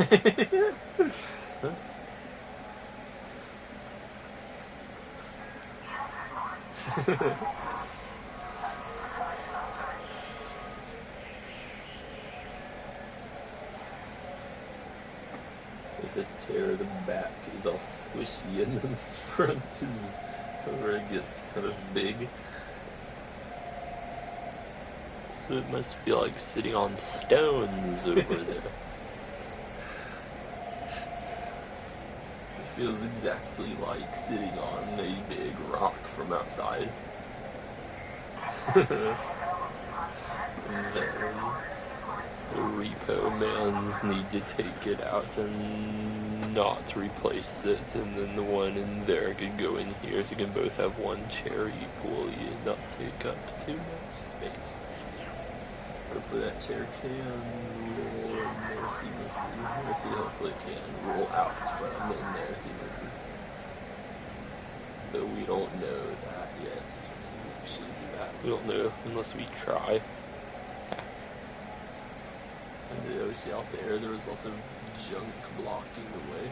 With this chair, the back is all squishy and the front is where it gets kind of big. So it must feel like sitting on stones over there. It feels exactly like sitting on a big rock from outside. And then the repo mans need to take it out and not replace it, and then the one in there can go in here, so you can both have one chair equally and not take up too much space. Hopefully that chair can roll in there seamlessly. Actually, hopefully it can roll out from in there seamlessly. Though we don't know that yet. Actually do that. We don't know unless we try. And the OC out there was lots of junk blocking the way.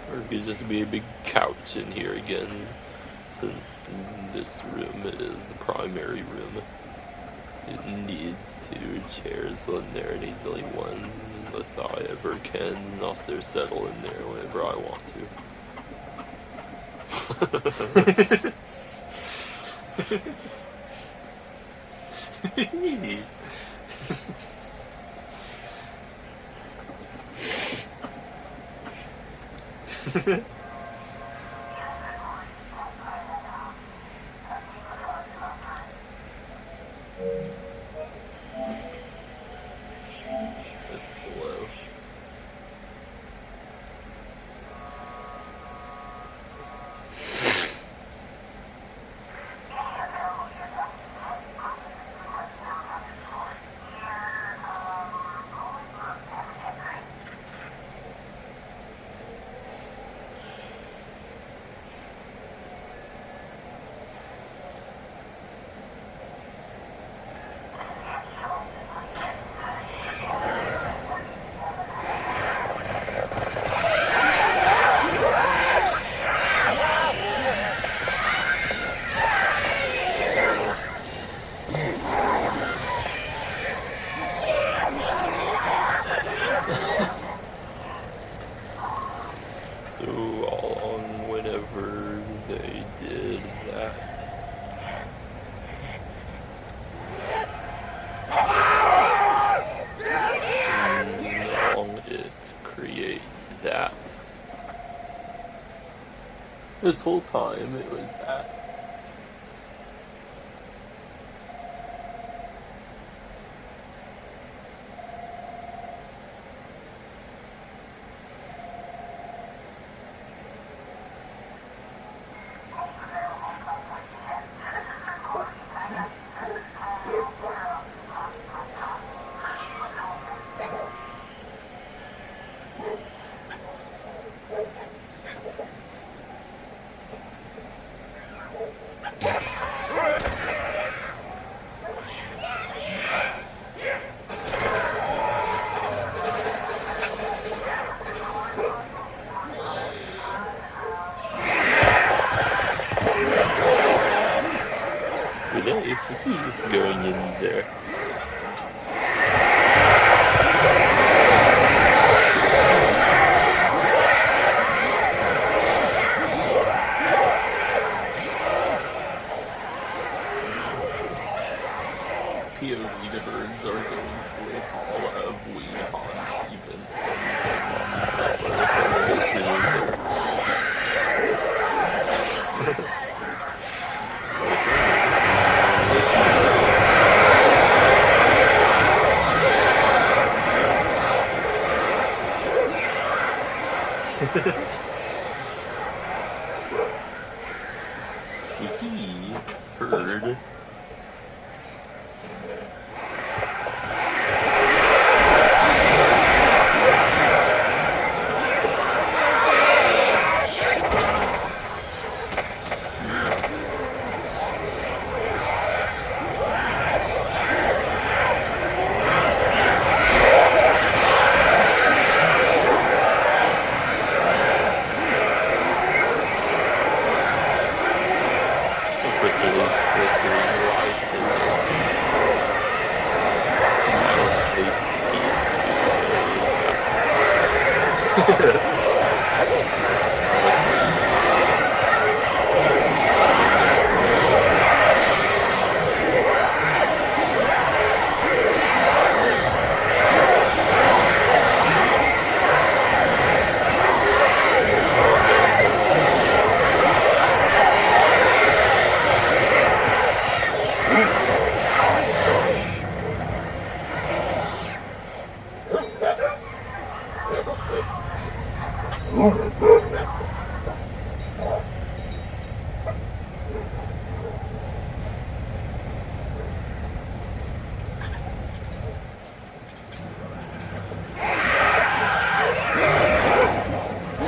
Or it could just be a big couch in here again, since this room is the primary room. It needs 2 chairs in there, it needs only one, unless I ever can also settle in there whenever I want to. It's slow. So all on whenever they did that. How long it creates that. This whole time it was that. Today, going in there. POV, the birds are going for a haul of weed hunt event. That's what they're trying to do. Spooky bird. really skate fast.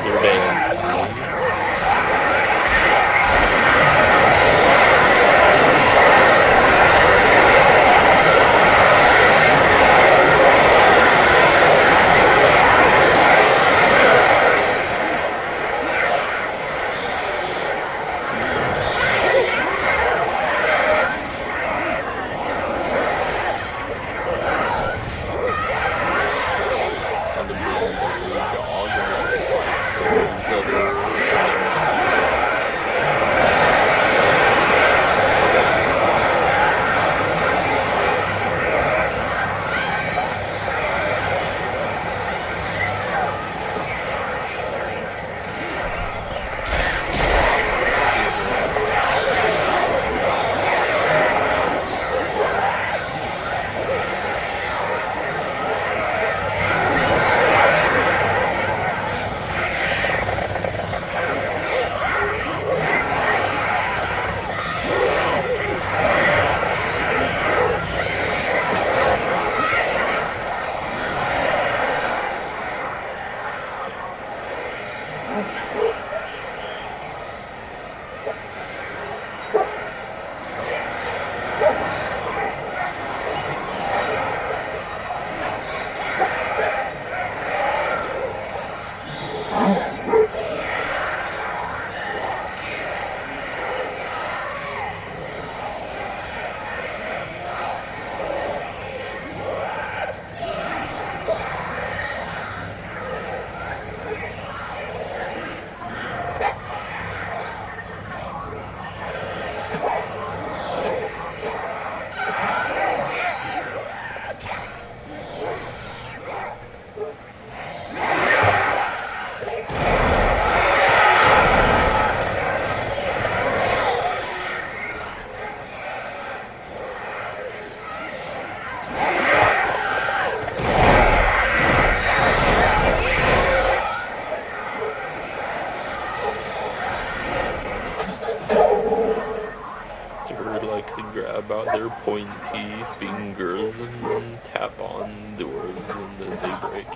You're dancing. And a big dog and those other like to grab out their pointy fingers and tap on doors and then they break.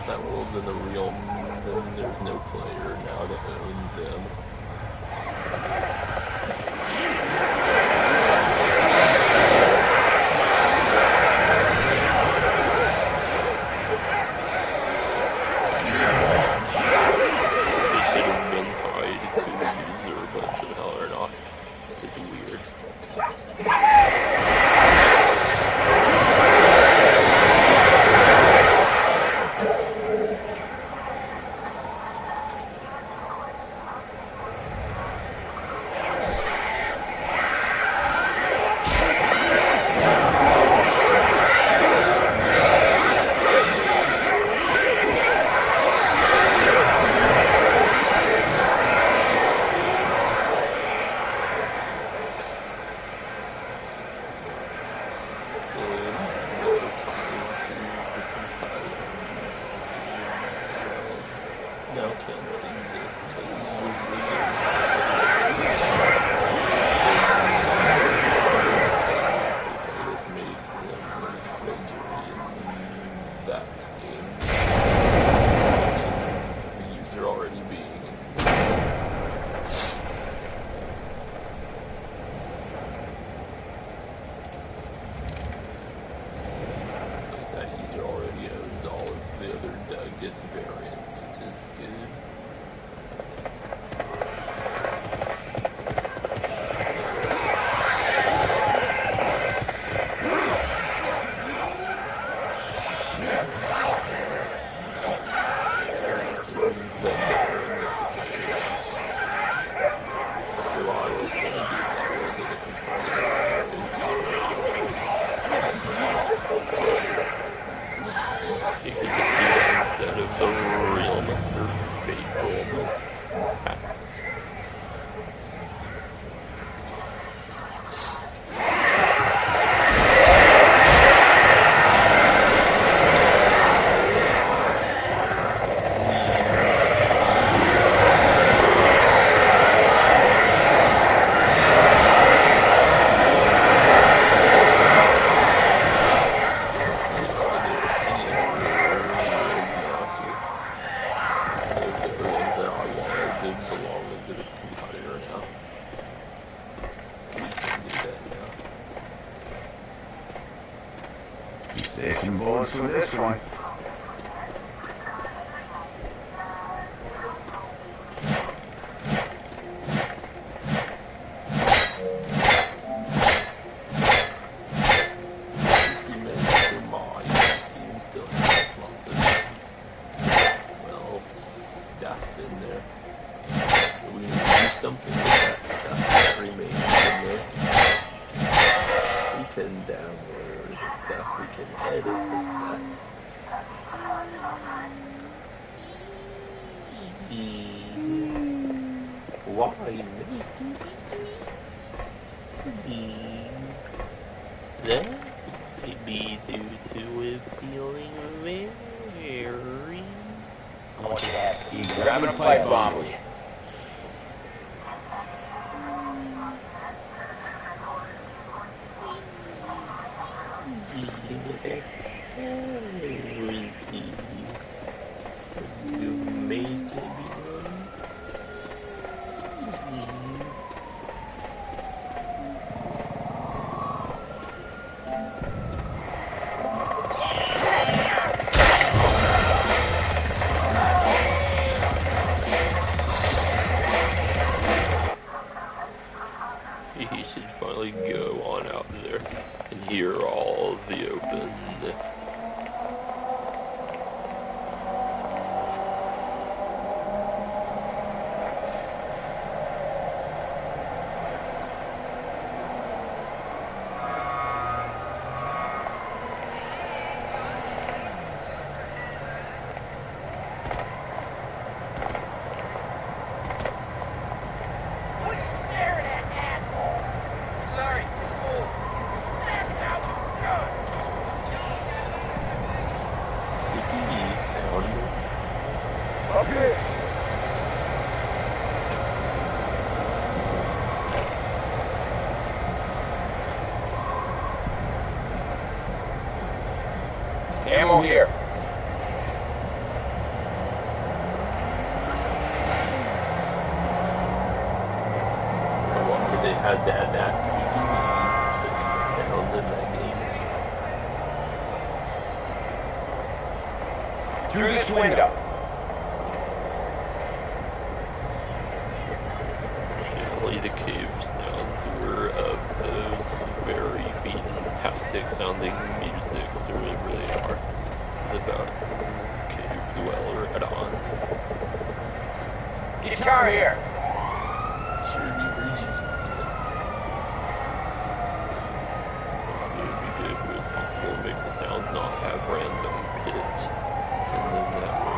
if that world's in the realm, then there's no player now to own them. Variants, which is good. Instead of the realm or fake golem. Save some bullets for this one. Still has lots of, well, stuff in there. We need to do something with that stuff that remains in there. We can download the stuff, we can edit the stuff. Why make it? That may be due to it feeling very... I want you to have you grabbing a pipe bomb with you. He should finally go on out there and hear all of the openness. Ammo here. that squeaky sound in that game. Through this window. If only the cave sounds were of those very fantastic sounding musics that really are about cave dweller at on. Guitar here. Shirley Virgin, yes. Also, it would be good if it was possible to make the sounds not have random pitch, and then that way.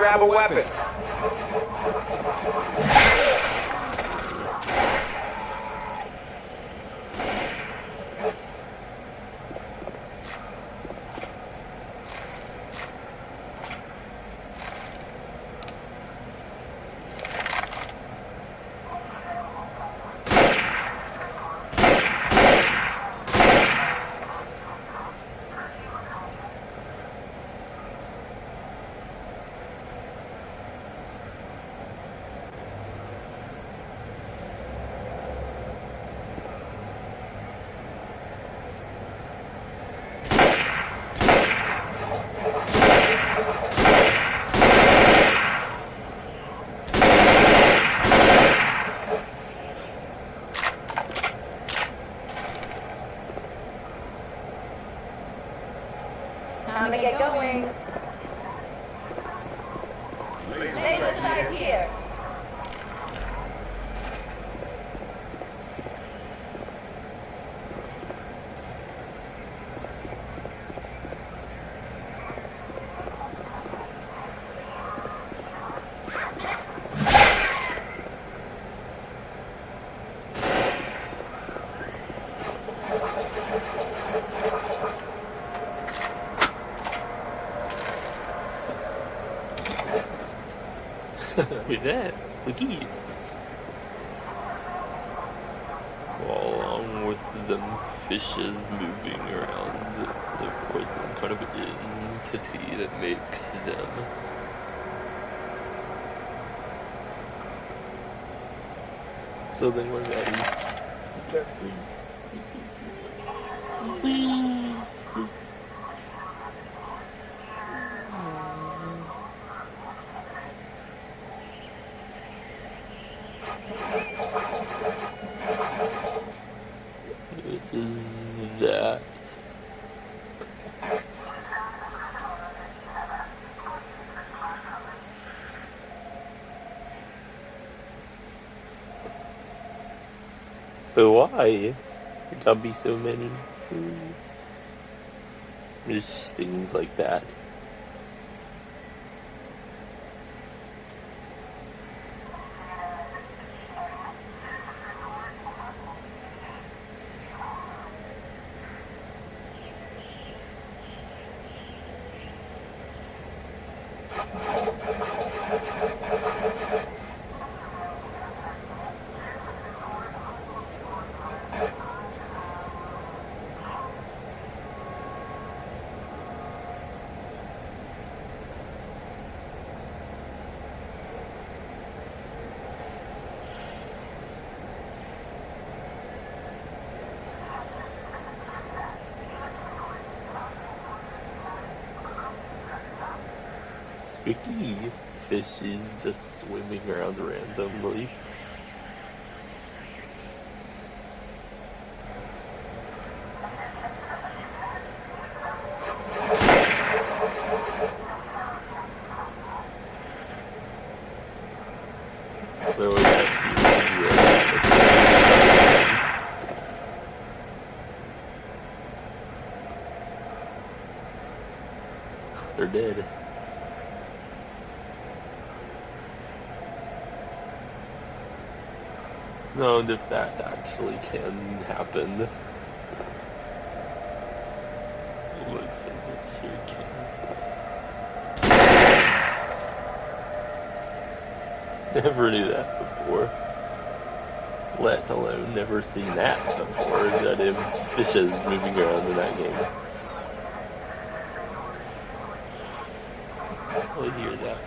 grab a weapon. Time to get going. Stay inside here. Look at that. Look at you. Well, along with them fishes moving around, it's of course some kind of entity that makes them. So then we're ready. What is that? But why? There gotta be so many. Just things like that. Spooky fishes just swimming around randomly. So we gotta see they're dead. No, and if that actually can happen, it looks like it sure can. Never knew that before. Let alone never seen that before. Is that if fishes moving around in that game? I hear that.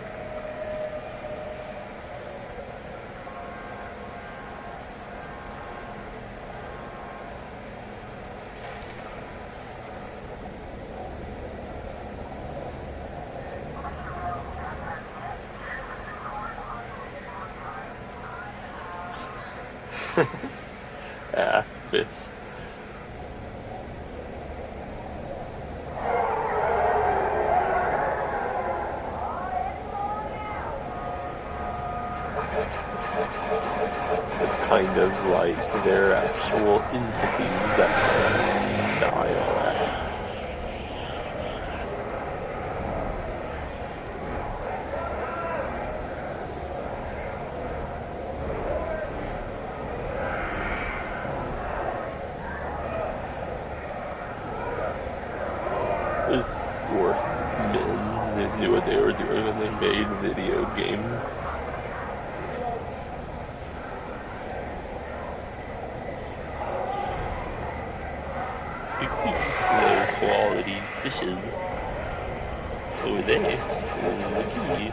Ah, fish. It's kind of like they're actual entities that can die and all that. Those swordsmen, they knew what they were doing when they made video games. Speaking of low quality fishes, over there, looky.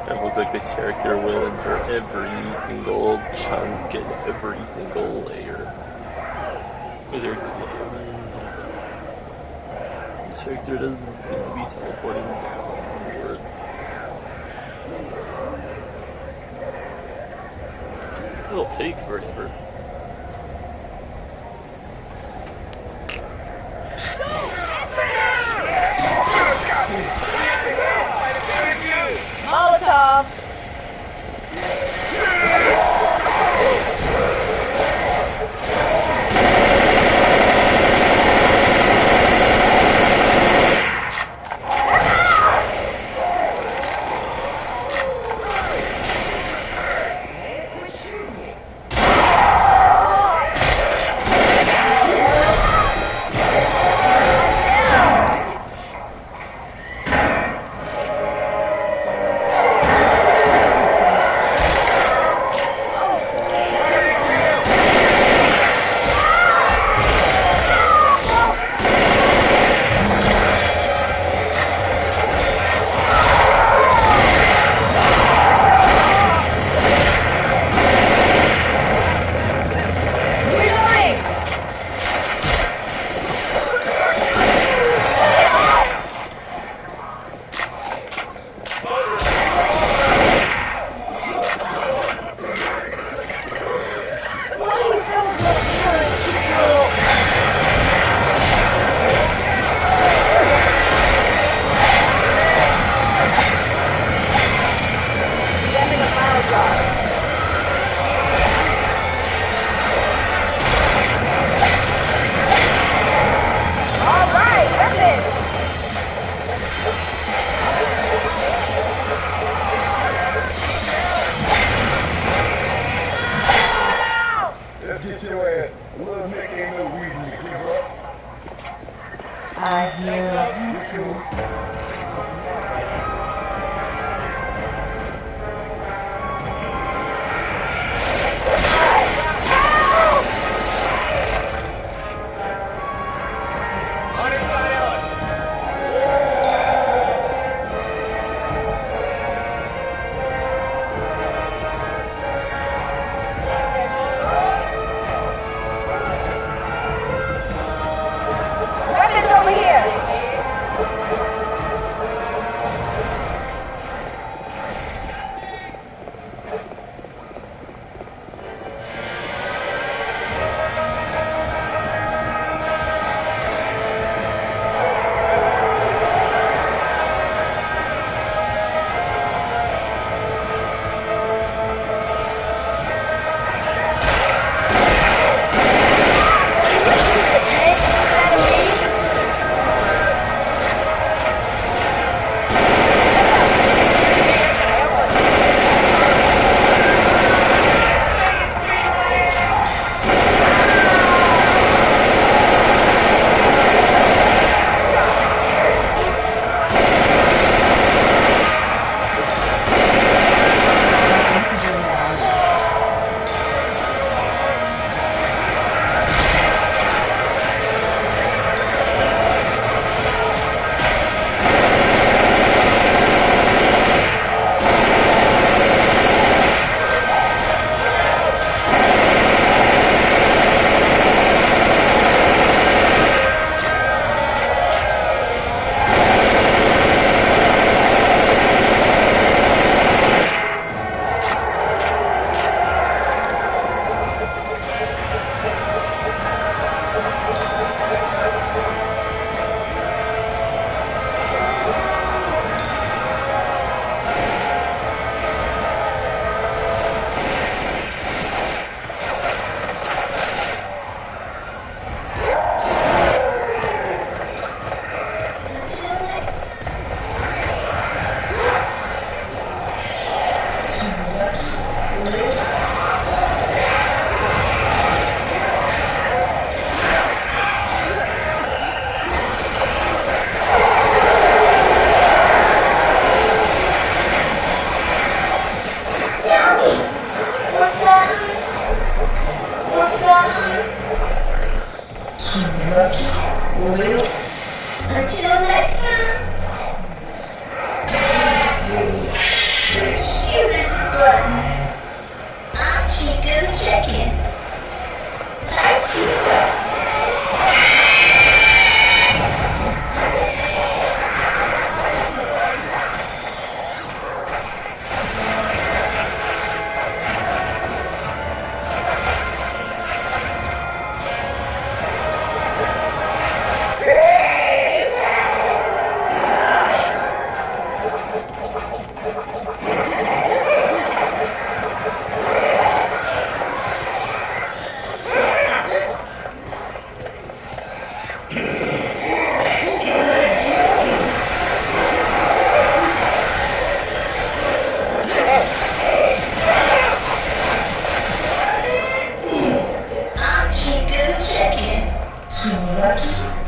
It looks like the character will enter every single chunk and every single layer with her clothes. The character doesn't seem to be teleporting downwards. It'll take forever. Molotov. I hear you too. Weapons over here! Until next time, shoot us a button. I'm Chica Chicken. Thanks.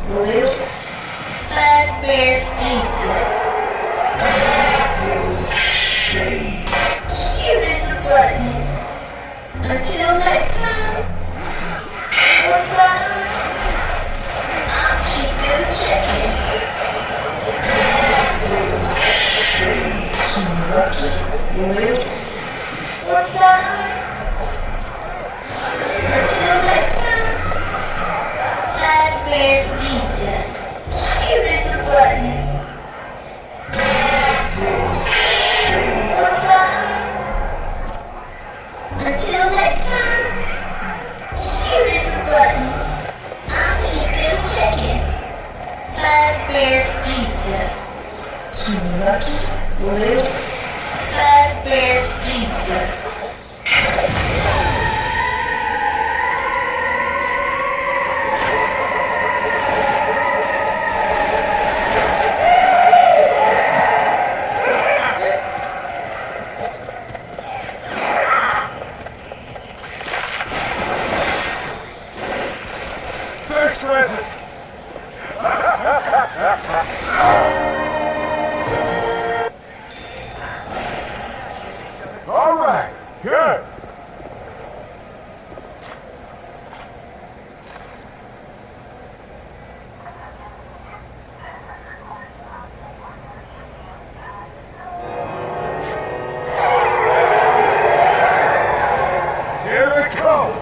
Little Fat Bear Pizza. Shoot us a button. Until next time, what's up? I'm Chica Chicken. Little what's up? Until next time, Fat Bear's Pizza. Shoot us a button. What's up? Until next time, shoot us a button. I'm Chica Chicken. Fat Bear's Pizza. Too lucky, little Fat Bear's Pizza. All right, good. Here they come.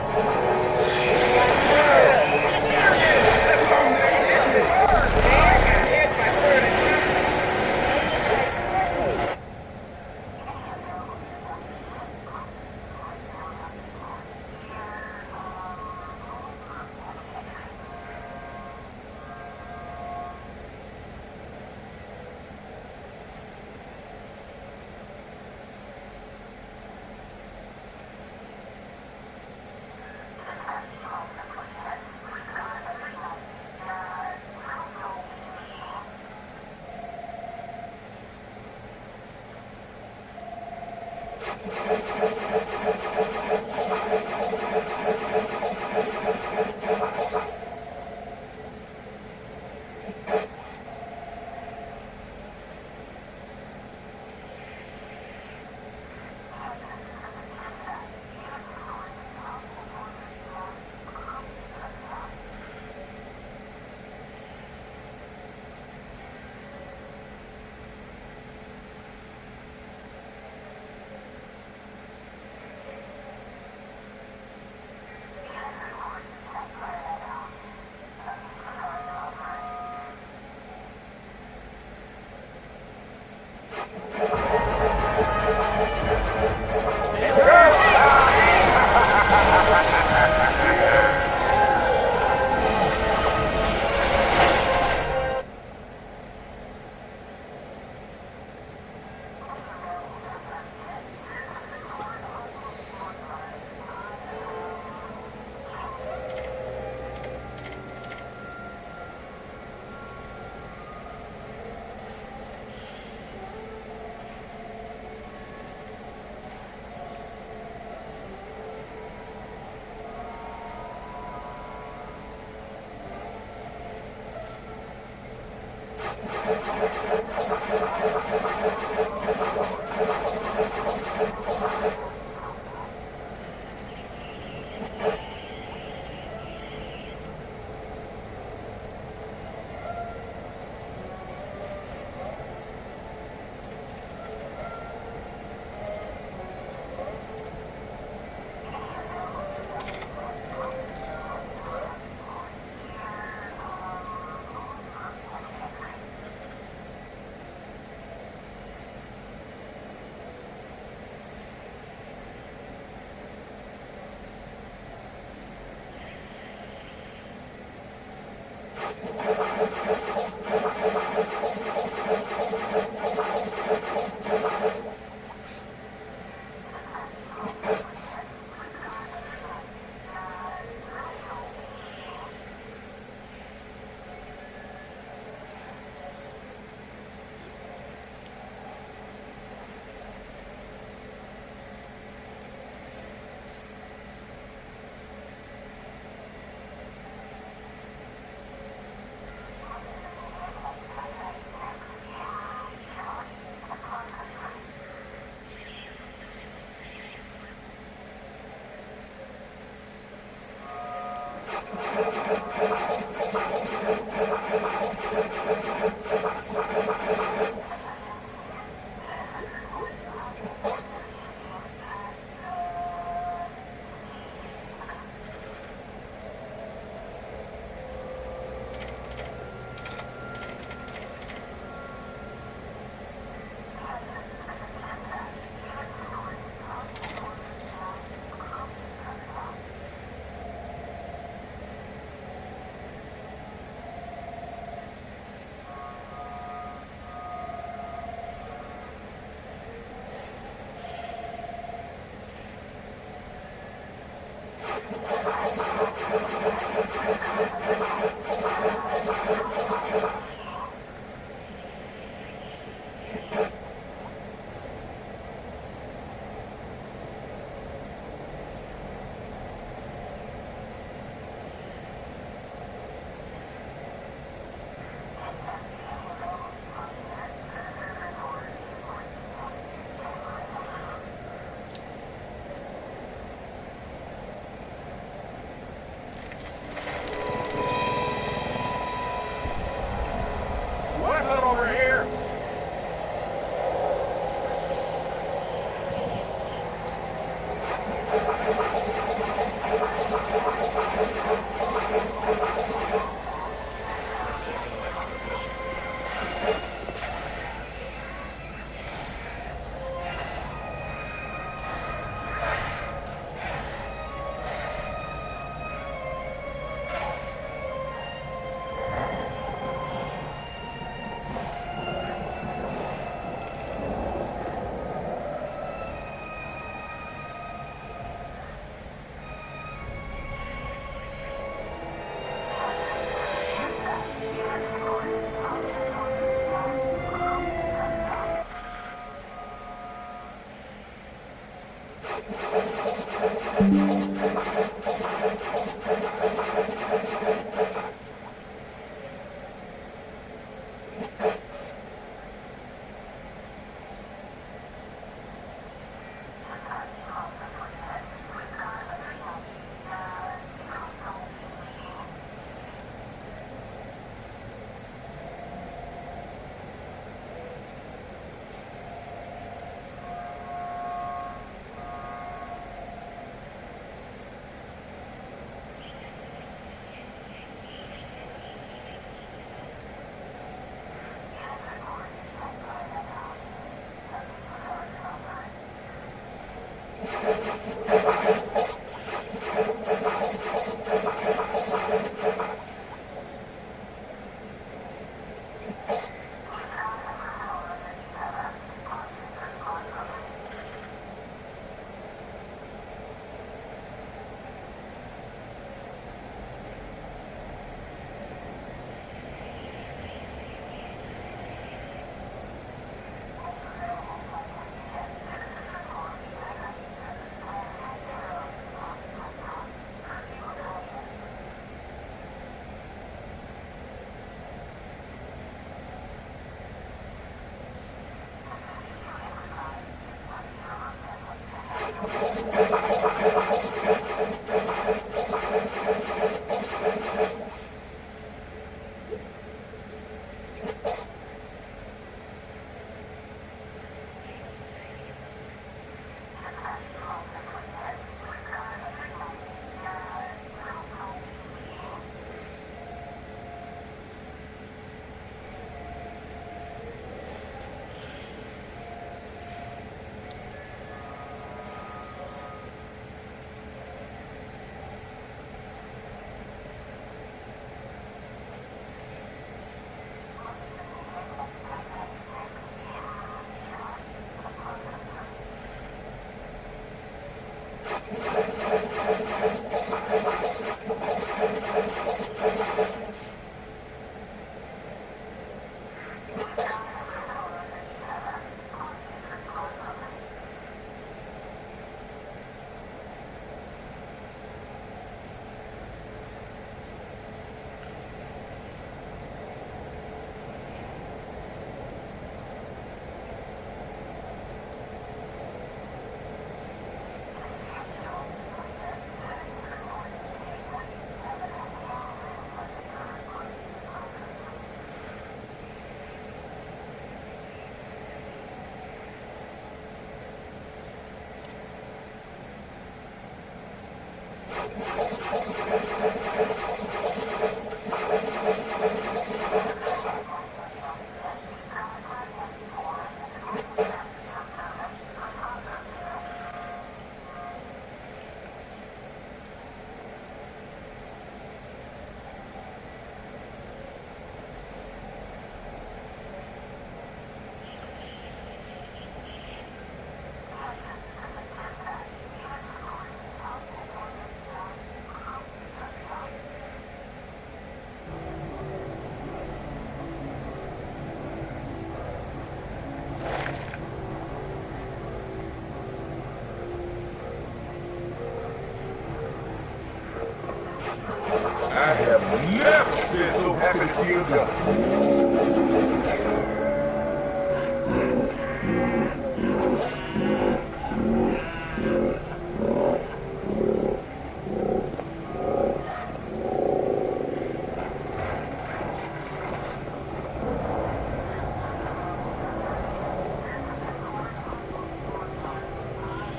I have never been so happy to see a gun.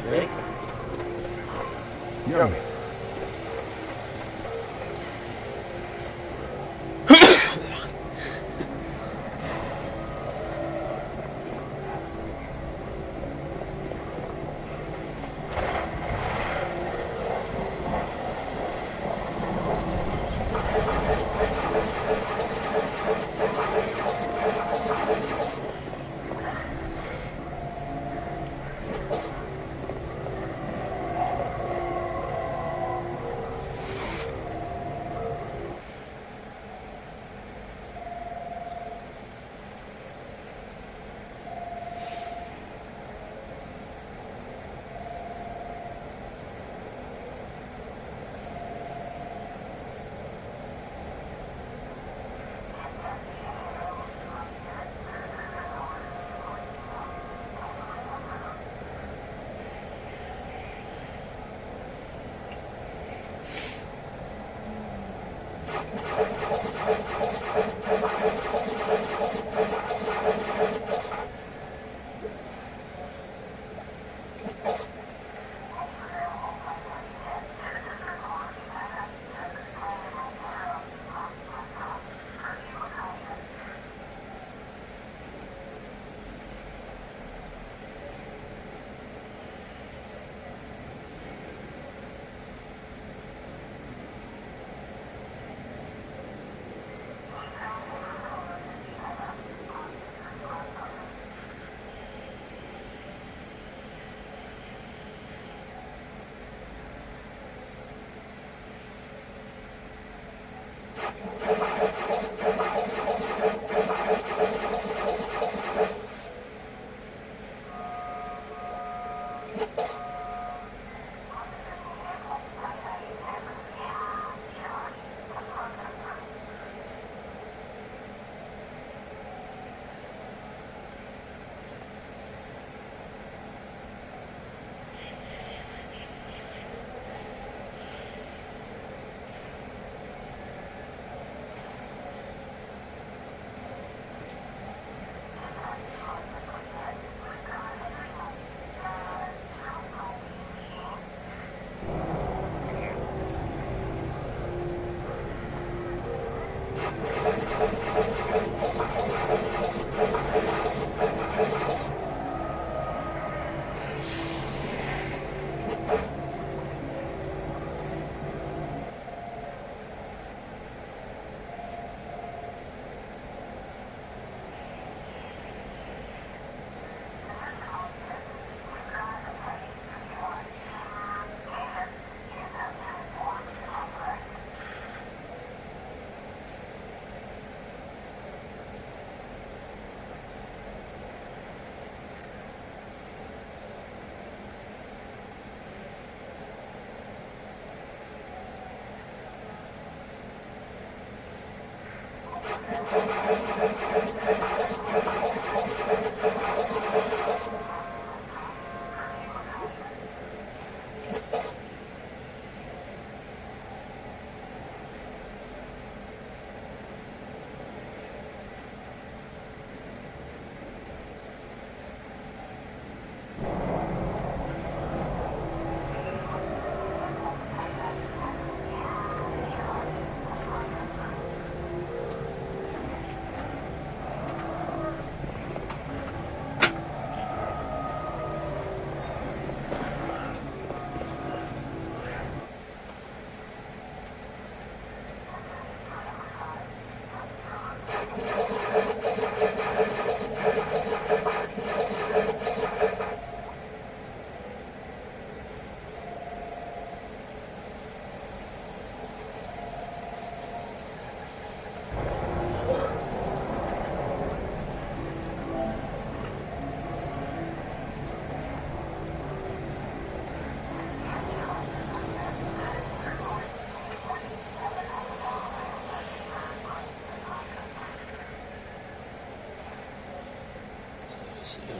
Ready? Yummy.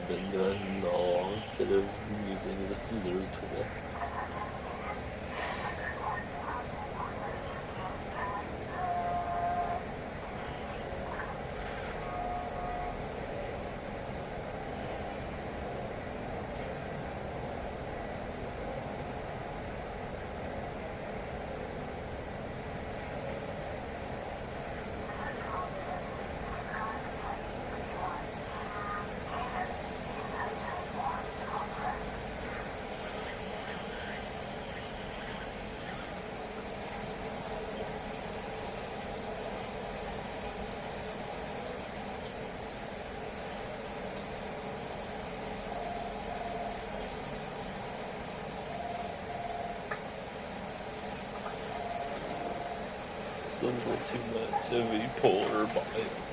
I've been doing all along instead of using the scissors tool. It's a little too much of a polar bind.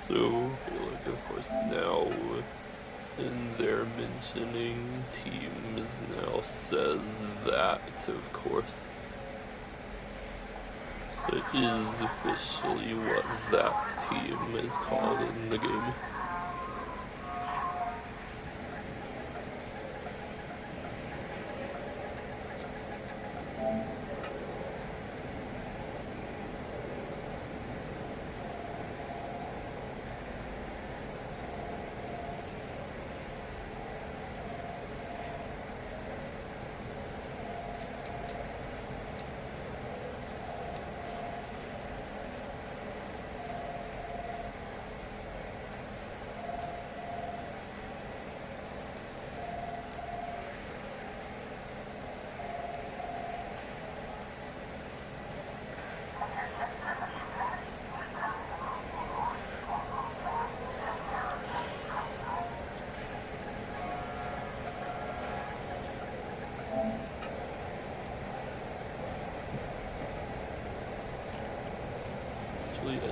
So, like, of course, now in their mentioning, teams now says that, of course. So it is officially what that team is called in the game.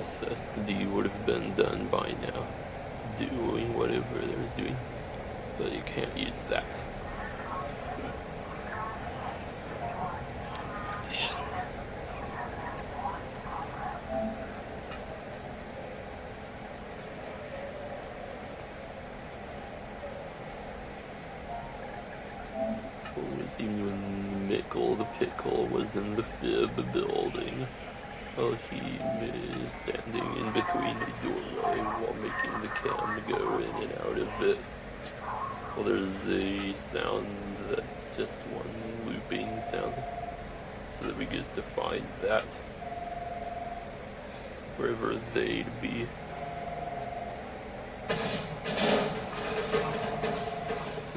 SSD would have been done by now, doing whatever it was doing, but you can't use that. Even when Mickle the Pickle was in the Fib building, well, he was standing in between a doorway while making the cam go in and out of it. Well, there's a sound that's just one looping sound, so that we get to find that wherever they'd be.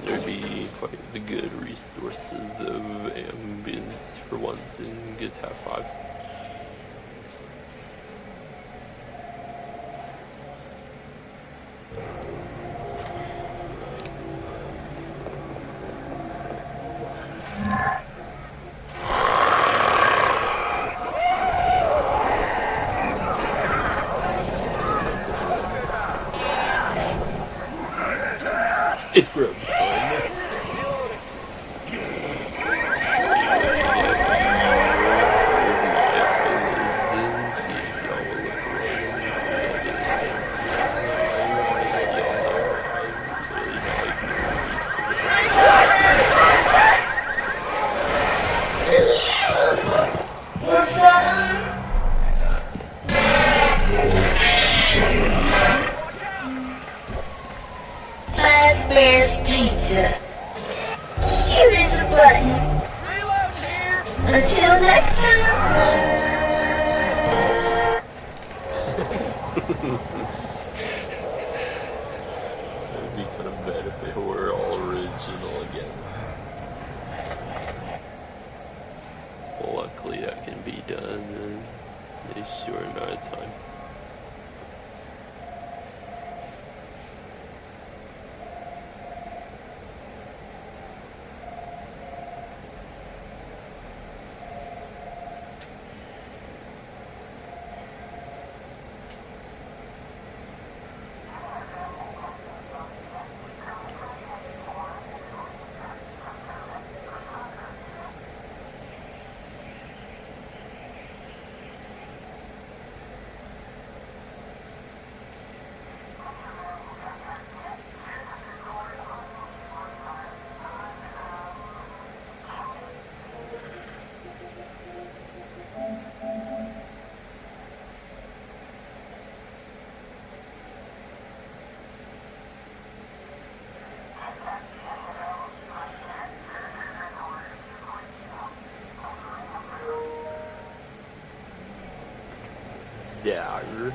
There'd be quite the good resources of ambience for once in GTA 5. It's grub time. What's that? Five Bears Pizza. Cute as a button. Until next time. It would be kind of bad if it were all original again. Well, luckily that can be done in a short amount of time. There.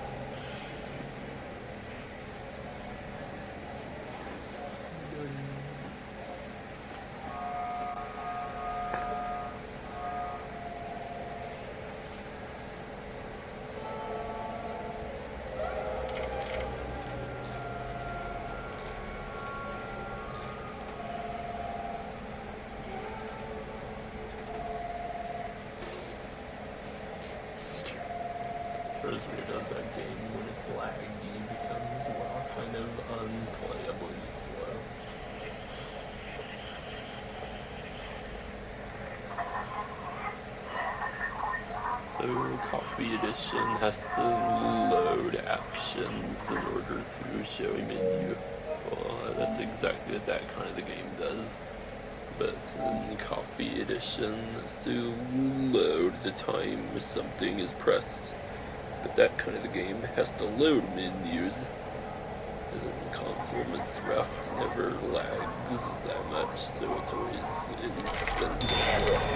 It's weird on that game when it's laggy, it becomes, well, kind of unplayably slow. So Coffee Edition has to load actions in order to show a menu. Well, that's exactly what that kind of the game does. But in Coffee Edition, has to load the time something is pressed. But that kind of the game has to load menus. And then console when it's rough never lags that much, so it's always instantaneous.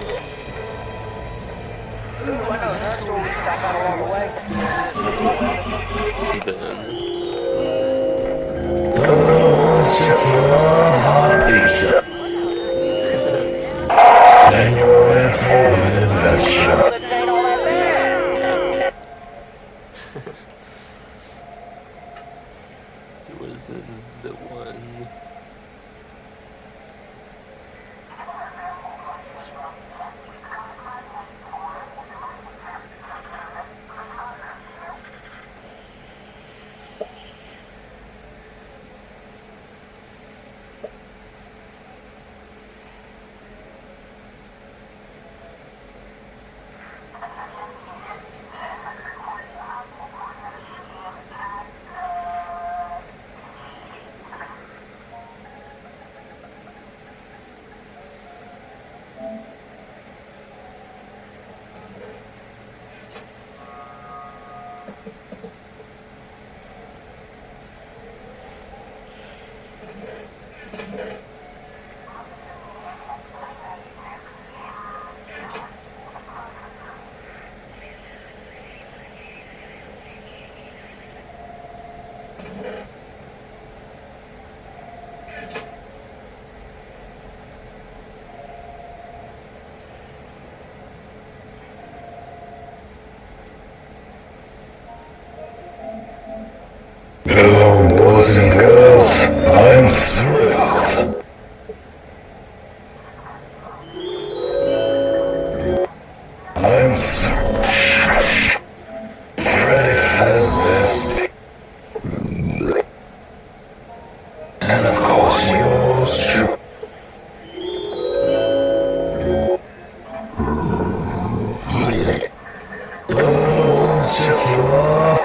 Ooh, I know a nurse where we stop out along the way. And you're in for an adventure. This ain't all that bad. It was in the one. Hello, boys and girls. I'm thrilled. I'm thrilled. Freddy Fazbear's and of course yours truly. Oh, just love.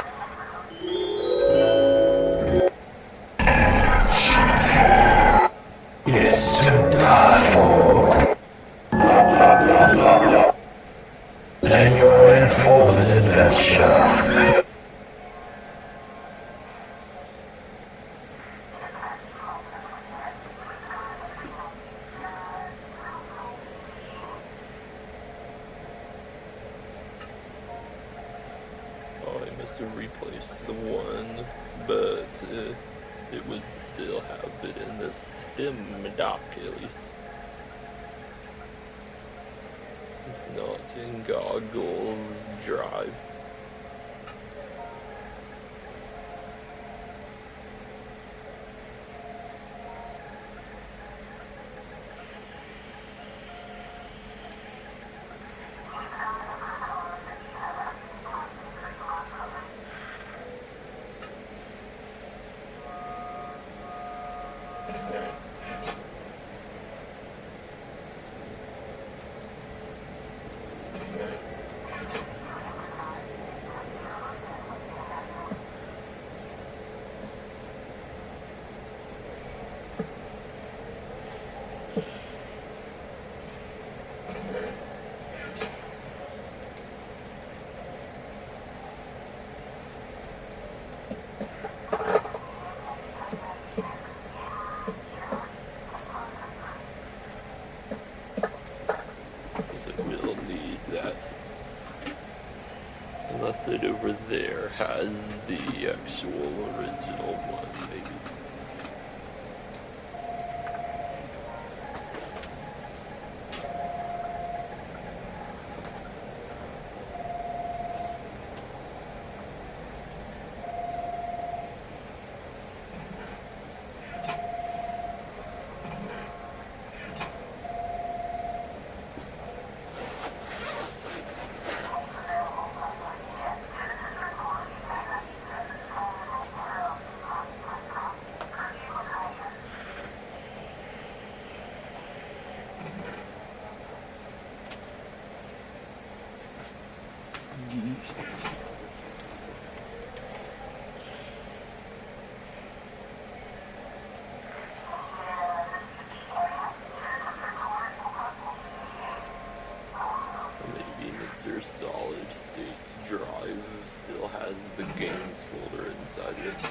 It's to die for. And you're in for an adventure. Oh, I must have replaced the one, but it would still have it in the stim dock at least. If not in Goggles Drive. Because it will need that. Unless it over there has the actual original one, maybe. Maybe Mr. Solid State's drive still has the games folder inside it.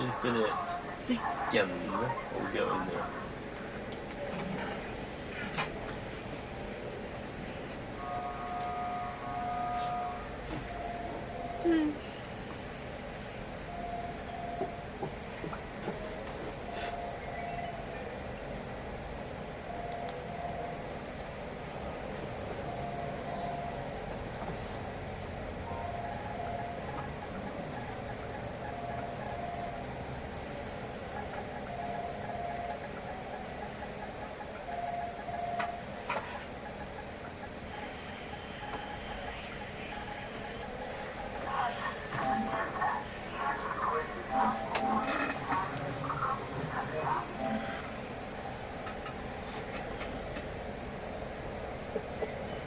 Infinite chicken will go in there.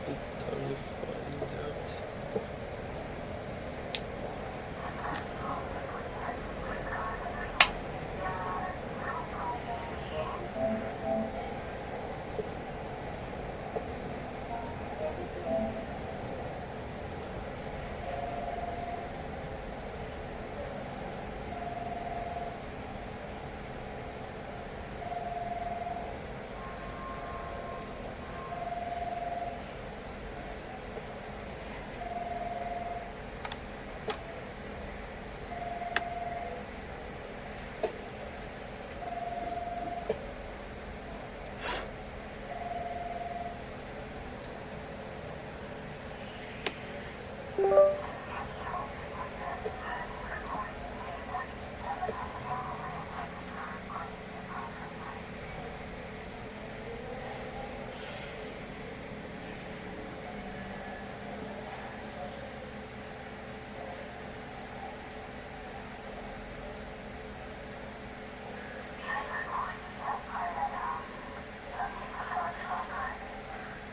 It's time to find out.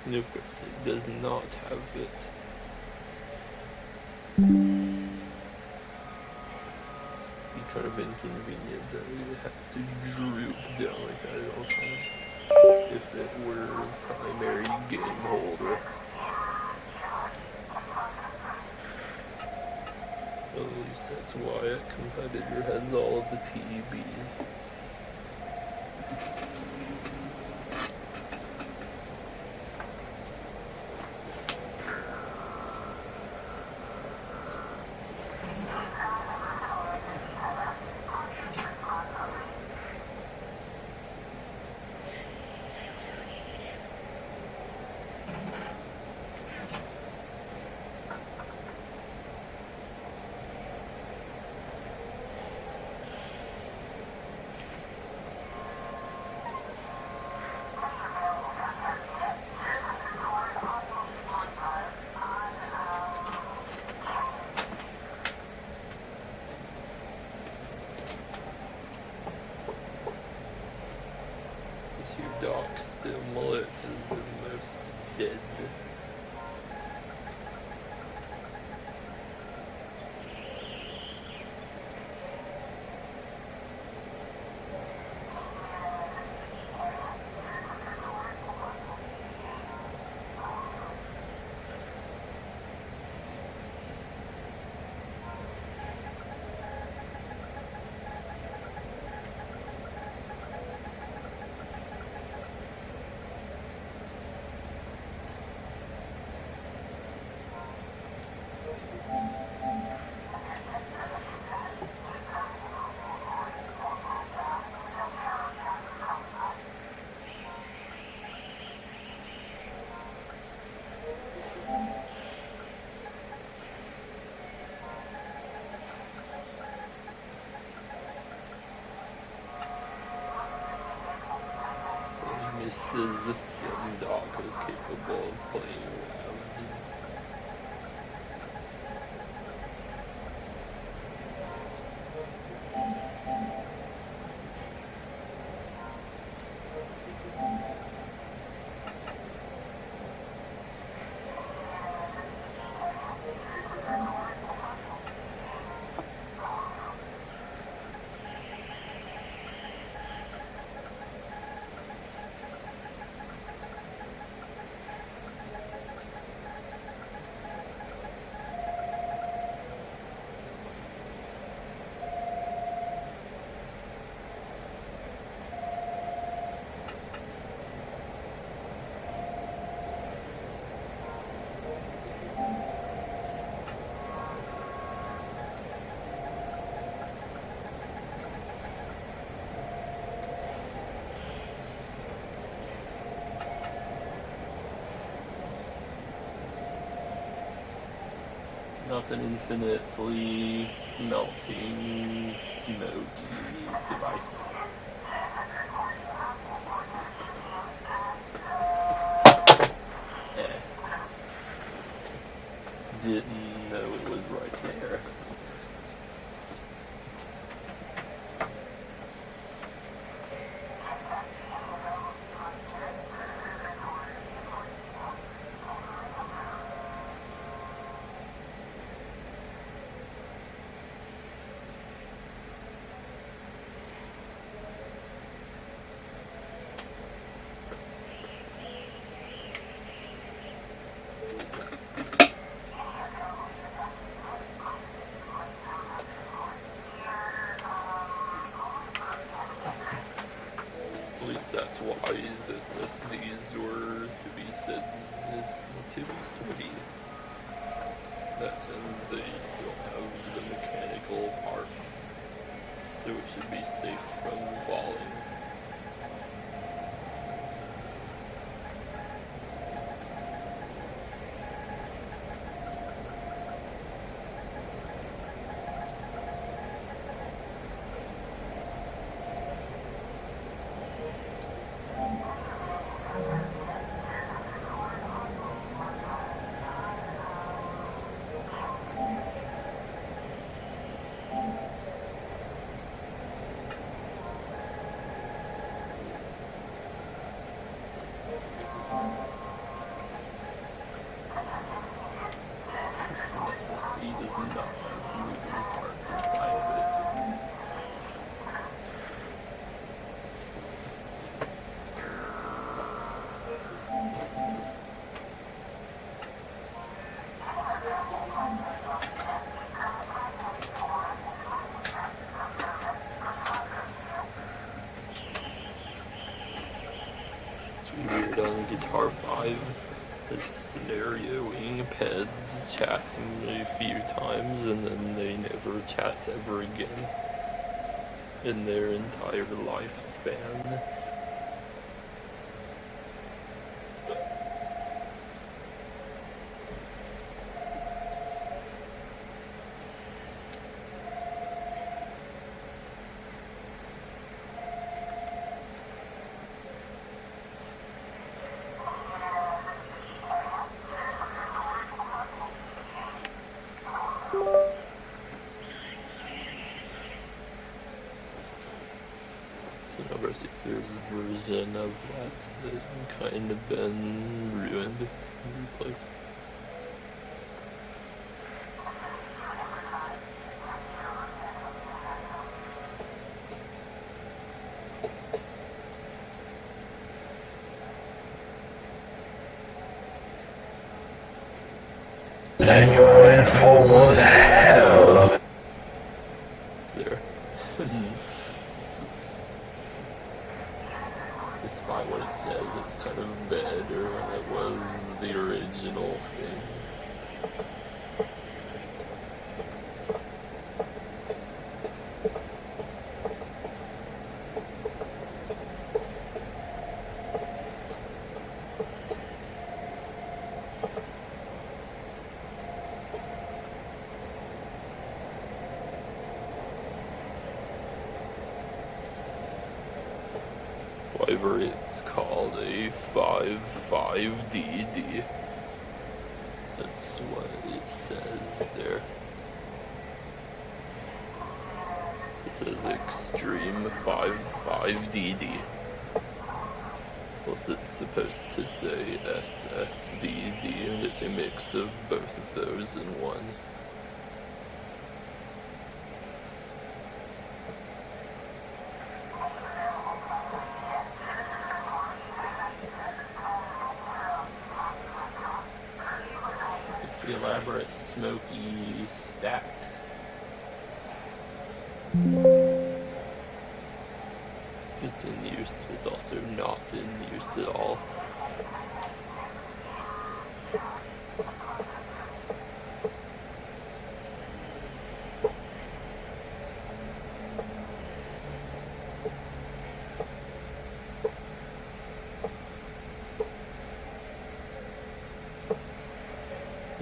And of course, it does not have it. Be kind of inconvenient that it has to droop down like that at all times. If it were a primary game holder. At least that's why a competitor has all of the TEBs. Your dock stimulate is the most dead. System dock is capable of playing lavs. Not an infinitely smelting, smoky device. Didn't know it was right there. At least that's why the SSDs were to be said to be sturdy. That they don't have the mechanical parts, so it should be safe from falling. R5 is scenarioing Peds chat a few times and then they never chat ever again in their entire lifespan. There's a version of that kind of been ruined and replaced. And you're in for one hell of There. Despite what it says, it's kind of better than it was the original thing. However, it's called a 5.5DD. That's what it says there. It says Extreme 5.5DD. Plus it's supposed to say SSDD, and it's a mix of both of those in one. The elaborate smoky stacks. It's in use, it's also not in use at all.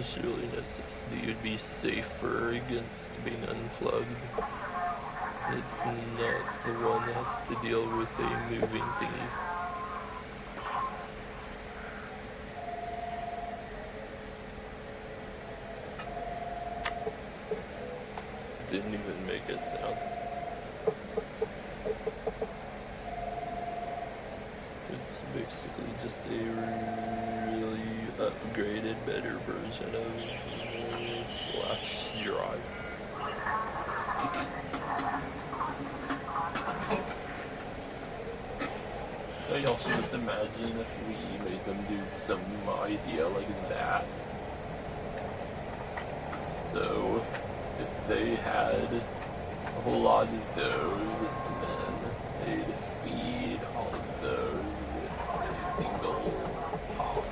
Surely an SSD would be safer against being unplugged. It's not the one that has to deal with a moving thingy. Didn't even make a sound. It's basically just a really upgraded, better version of flash drive. I also just imagine if we made them do some idea like that. So, if they had a whole lot of those, then they'd feed all of those with a single pop.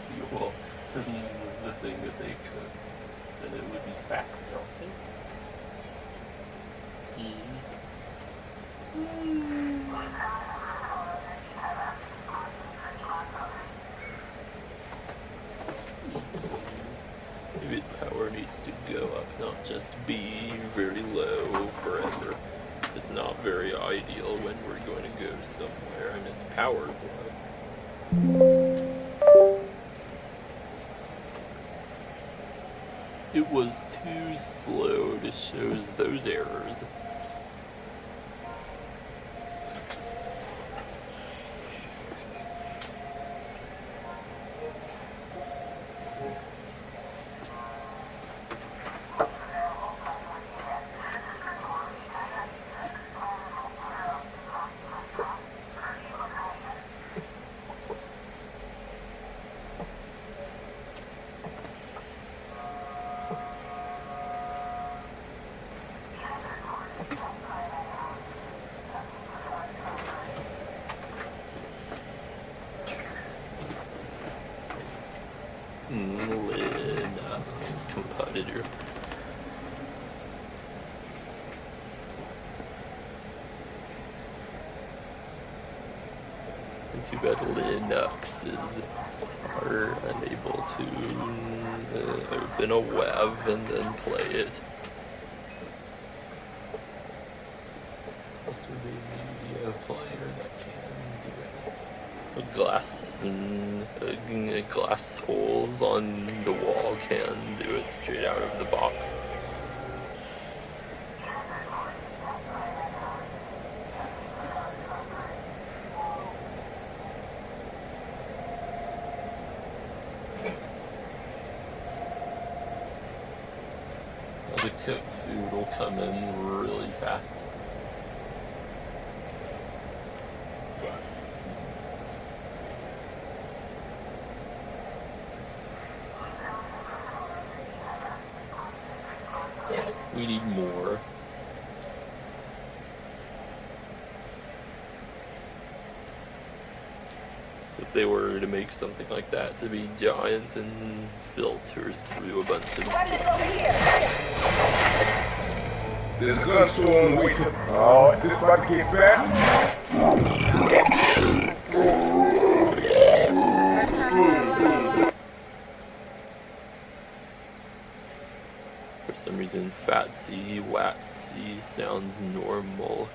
Fuel. The thing that they could, then it would be faster, I'll say. Maybe the power needs to go up, not just be very low forever. It's not very ideal when we're going to go somewhere and its power's low. It was too slow to show those errors. Too bad Linuxes are unable to open a web and then play it. Also, the media player that can do it. Glass holes on the wall can do it straight out of the box. The cooked food will come in really fast. We need more. So if they were to make something like that to be giant and filter through a bunch of... There's a gun store on the way to... Oh, this about to get bad. For some reason, Fatsy, Watsy sounds normal.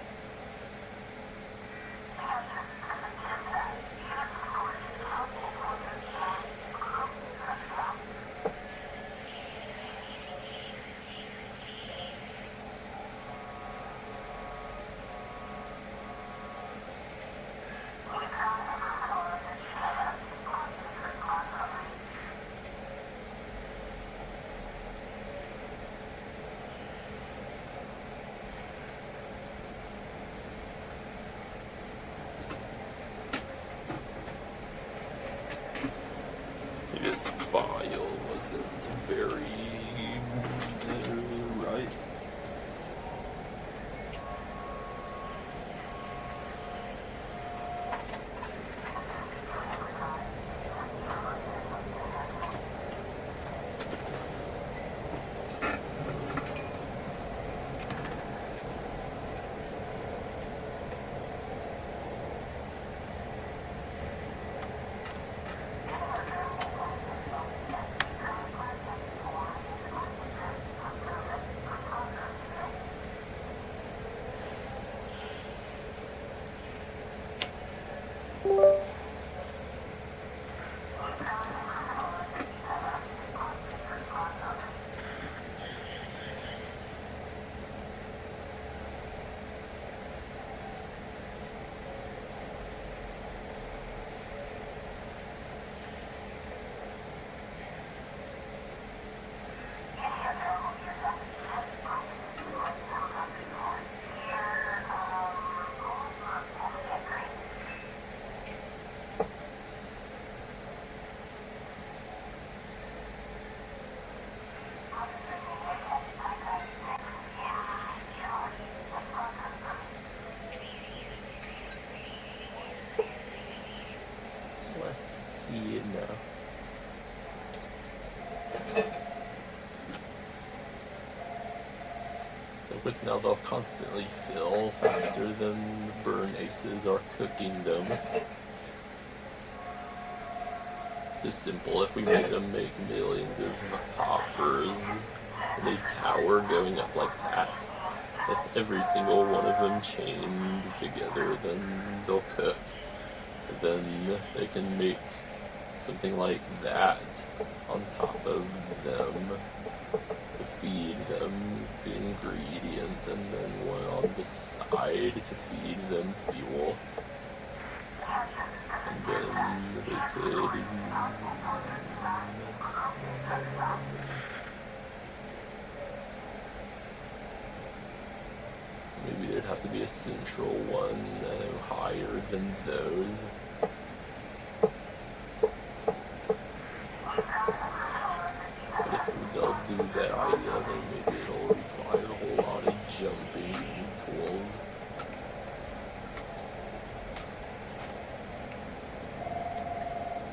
File wasn't very right. Let's see it now. Of course, now they'll constantly fill faster than the burn aces are cooking them. Just simple. If we made them make millions of hoppers in a tower going up like that, if every single one of them chained together, then they'll cook. Then they can make something like that on top of them to feed them the ingredient, and then one on the side to feed them fuel. And then they could... maybe there'd have to be a central one higher than those. But if they'll do that idea, then maybe it'll require a whole lot of jumping tools.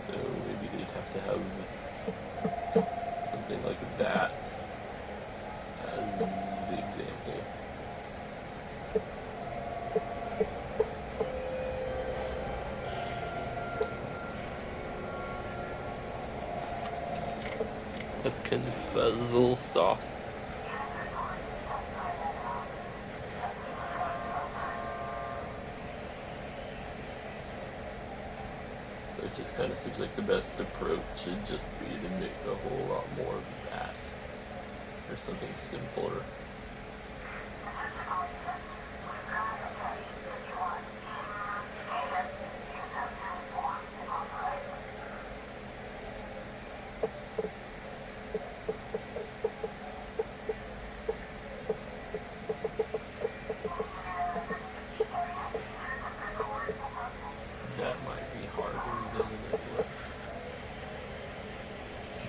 So maybe they'd have to have something like that as the example. That's confuzzle sauce. It just kind of seems like the best approach should just be to make a whole lot more of that. Or something simpler. That might be harder than it looks.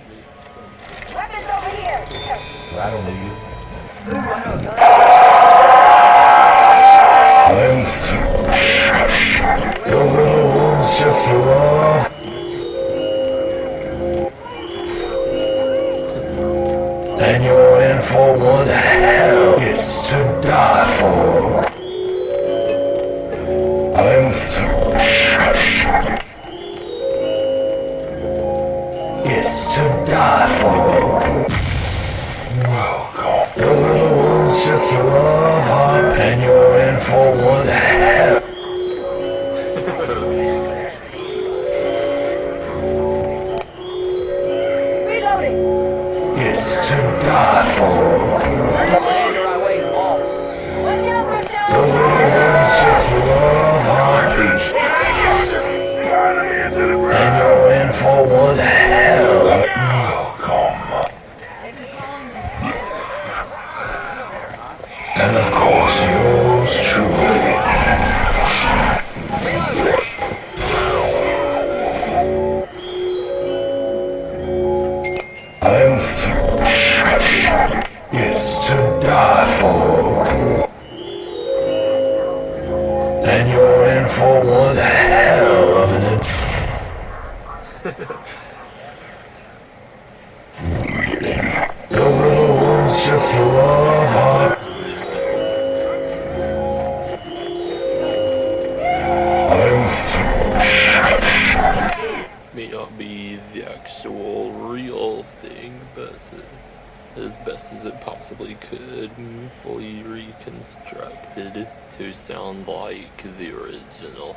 Make something. Weapons over here! I don't know you. I'm through. The little one's just love. And you're in for one hell is to die for. I'm through. It's to die for. Welcome. The little one's just love heart, and you're in for one hell. Reloading! It's to die for. Commander, I wait off. Watch out, The Rochelle! little one's just love heart beats. And you're in for one hell. Welcome. And of course, yours truly. I'm through. It's to die for. And you're in for one hell of an The little one's just love heart. I'm through. May not be the actual real thing, but as best as it possibly could, fully reconstructed to sound like the original.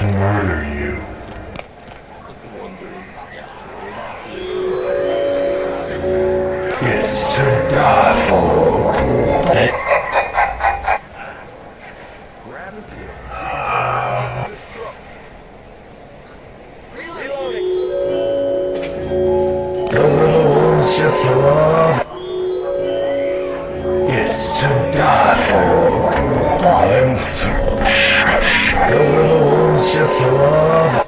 Murder you. It's a wondering stuff. It's to die for. The little one's just love. It's to die for. I'm through. The little one's just love.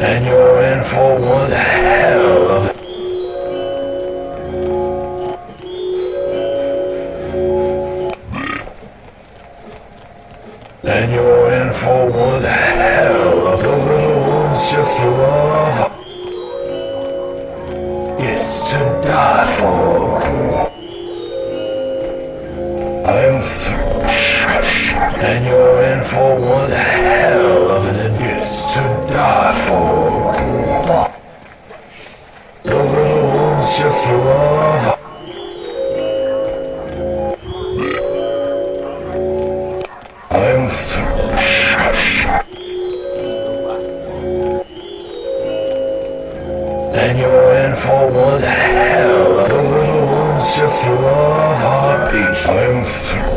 And you're in for one hell of it. And you're in for one hell of the little one's just love. It's to die for. I'm through. And you're in for one hell of it. It's to die for. The little one's just love. I'm through. And you're in for one hell. The little one's just love heartbeats. I'm through.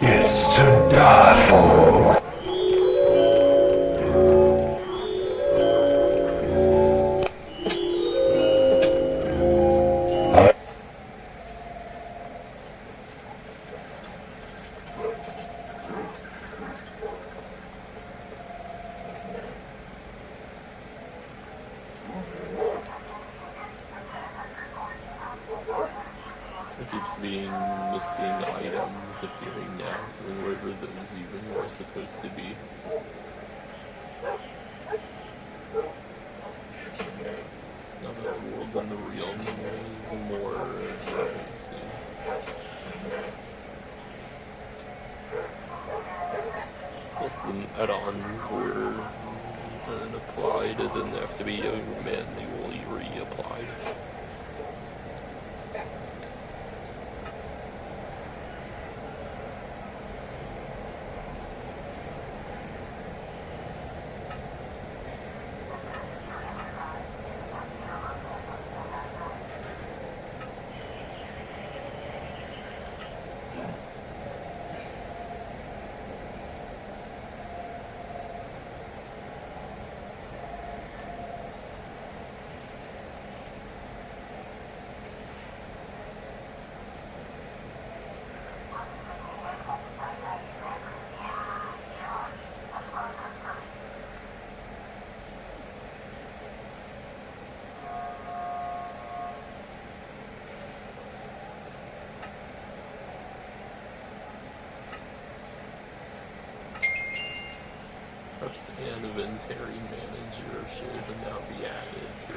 It's to die for. keeps being missing items appearing now, so wherever those even were supposed to be. Now that the world's on the real, more some add-ons were applied and then they have to be manually reapplied. Perhaps an inventory manager should now be added to.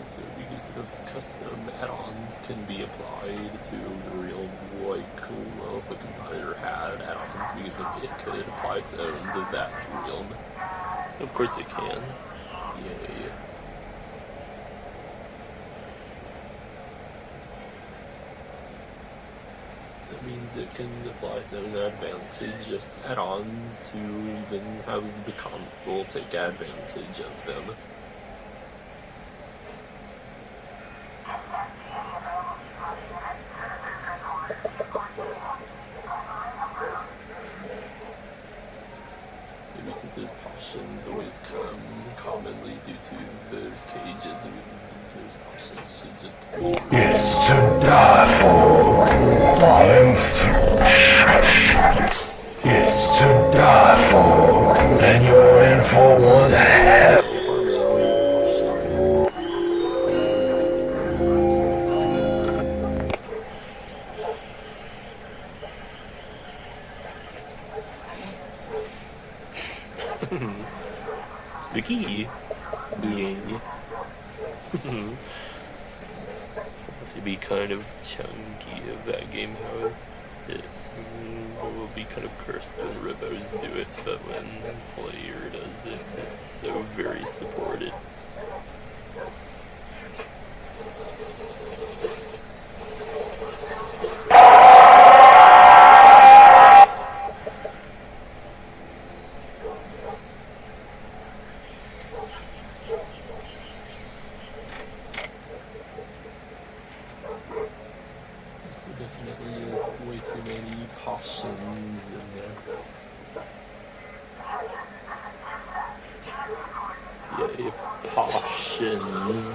So because of custom add-ons can be applied to the real, like, well, if a compiler had add-ons because of it could apply its own to that realm. Of course it can. Yay. So that means it can apply its own advantage as add-ons to even have the console take advantage of them. Since those potions always come commonly due to those cages, and those potions should just It's to die for. It's to die for. And you're in for one hell. Spooky. Being. Have to be kind of chunky of that game, how it will be kind of cursed when Ribos do it, but when player does it, it's so very supported. Definitely is way too many potions in there. Yay, potions.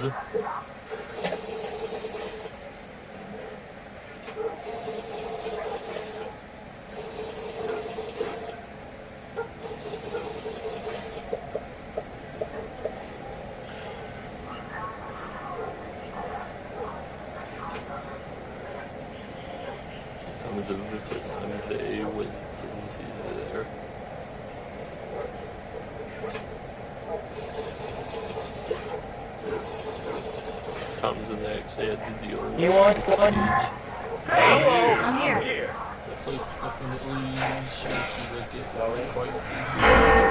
sounds of the first time they went into there. Times when they actually had to deal with You want the one? siege. I'm here. That place definitely shaky like it was quite dangerous.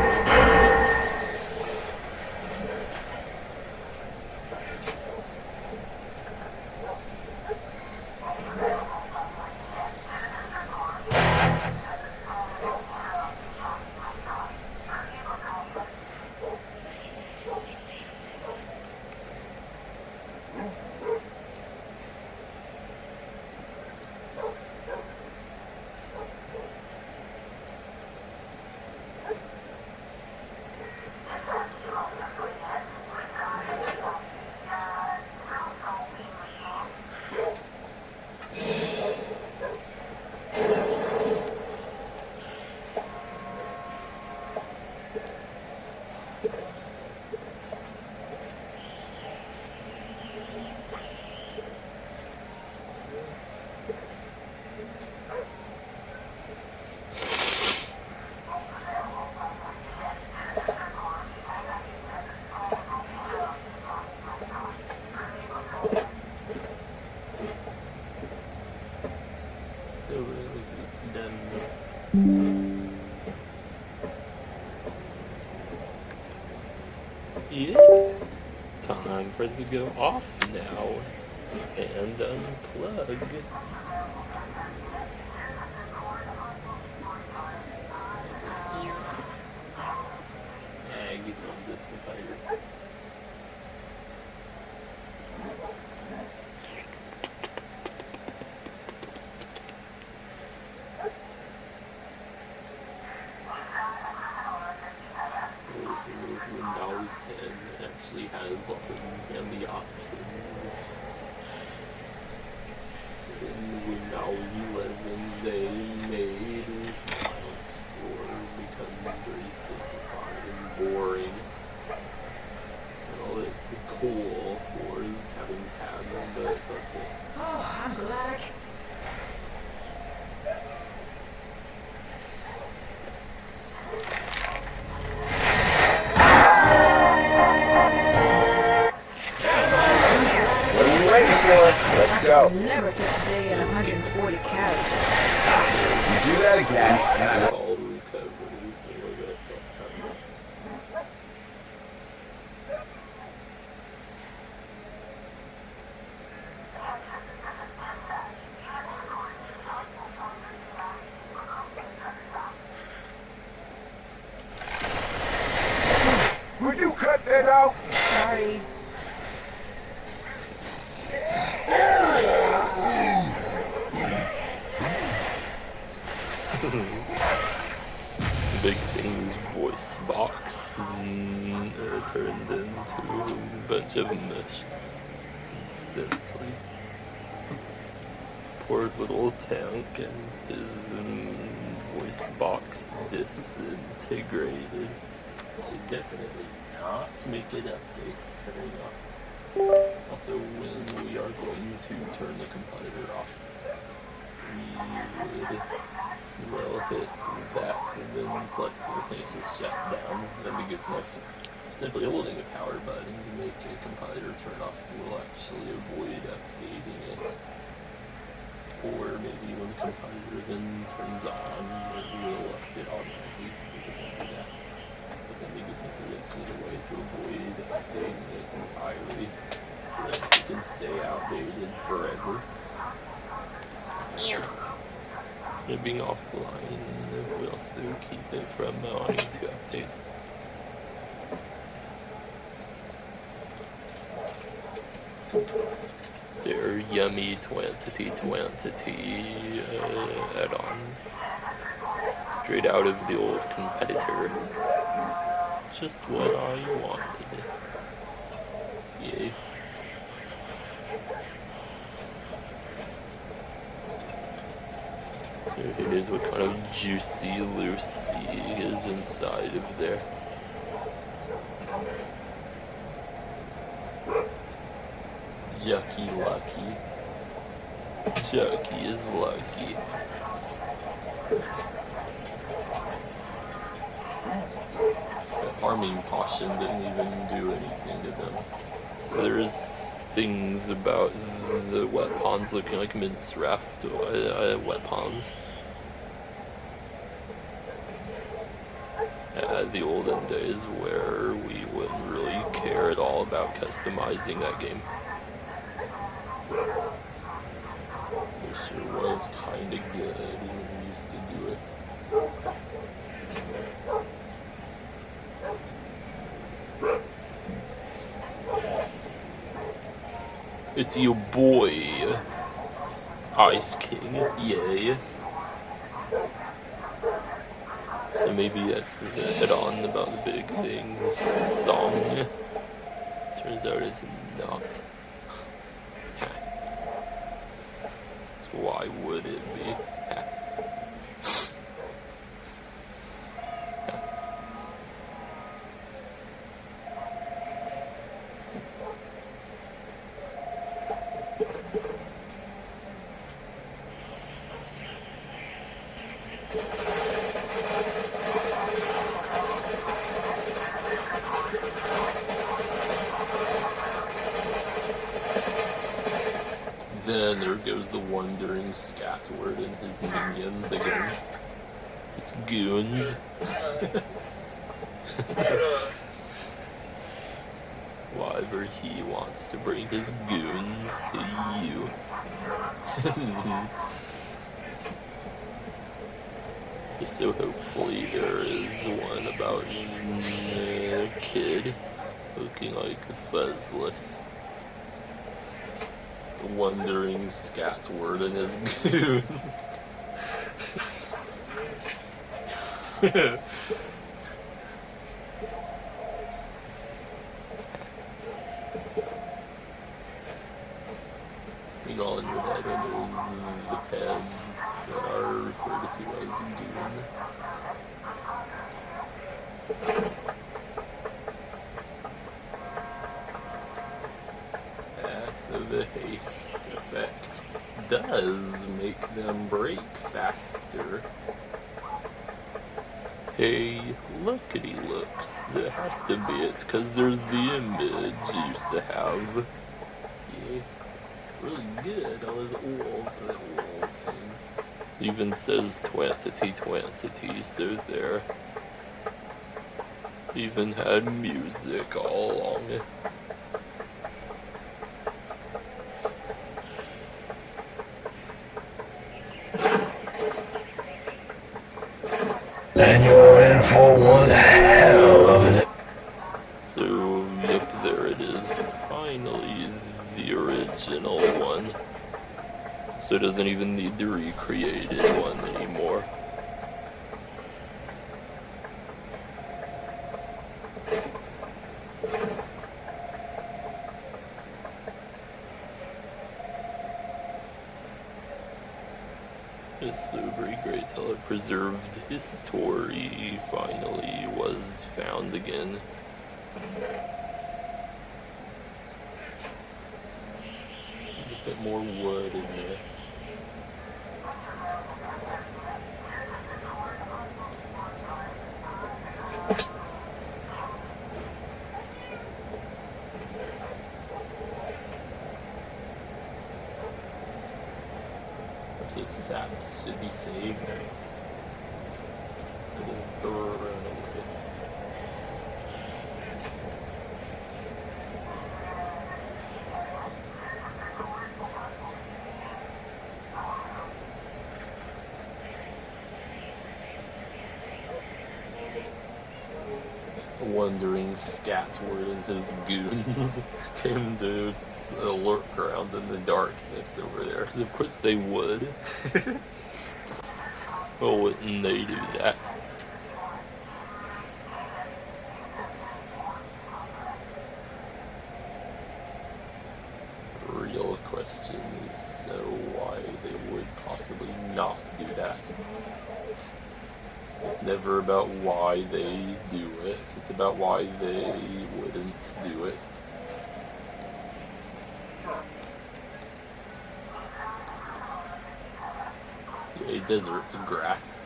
Yeah. Time for it to go off now and unplug. Yeah, get on this computer. Windows 10 actually has all the options. In Windows 11, they made Final Explorer become very simplified and boring. And all it's cool for is having tabs, but that's it. Oh, I'm glad I came. What are you waiting for? Let's go. Never took a day at 140 calories. You do that again, and I will. All recovery, so we're gonna stop. Would you cut that out? Sorry. Big Thing's voice box turned into a bunch of mush instantly. Poor little tank and his voice box disintegrated. Should definitely not make it update turning off. Also, when we are going to turn the compiler off, we will hit that and then select the things that shuts down. That'd be good enough. Simply holding the power button to make a compiler turn off will actually avoid updating it. Or maybe when the compiler then turns on, it will update automatically. We could do that. But then maybe it's actually a way to avoid updating it entirely so that it can stay outdated forever. It being offline will also keep it from wanting to update. They're yummy quantity add-ons. Straight out of the old competitor. Just what I wanted. Yay. Here it is, what kind of juicy Lucy is inside of there. Yucky Lucky. Chucky is lucky. The arming potion didn't even do anything to them. So there's things about the weapons looking like minced raft weapons. The olden days where we wouldn't really care at all about customizing that game. It sure was kinda good when we used to do it. It's your boy, Ice King, yay. So maybe that's the head-on about the big things song. Turns out it's not. Why would it be? Then there goes the wandering Scatward and his minions again. His goons. Whatever he wants to bring his goons to you. So hopefully there is one about a kid looking like a fuzzless. The wandering Scatward and his goons. You know, in your head, there's the pads that are referred to as goon. So the haste effect does make them break faster. Hey, lookity looks. That has to be it, because there's the image you used to have. Yeah, really good. All those old things. It even says twantity, so there. Even had music all along it. And you're in for one hell of an... So, yep, there it is. Finally, the original one. So it doesn't even need the recreated one anymore. It's so very great how a preserved history finally was found again. A bit more wood in there. So saps should be saved. And then throw around away. Wandering Scatward and his goons came to lurk around in the darkness over there. Because of course they would. Well, wouldn't they do that? The real question is so why they would possibly not do that. It's never about why they do it, it's about why they wouldn't do it. a desert grass.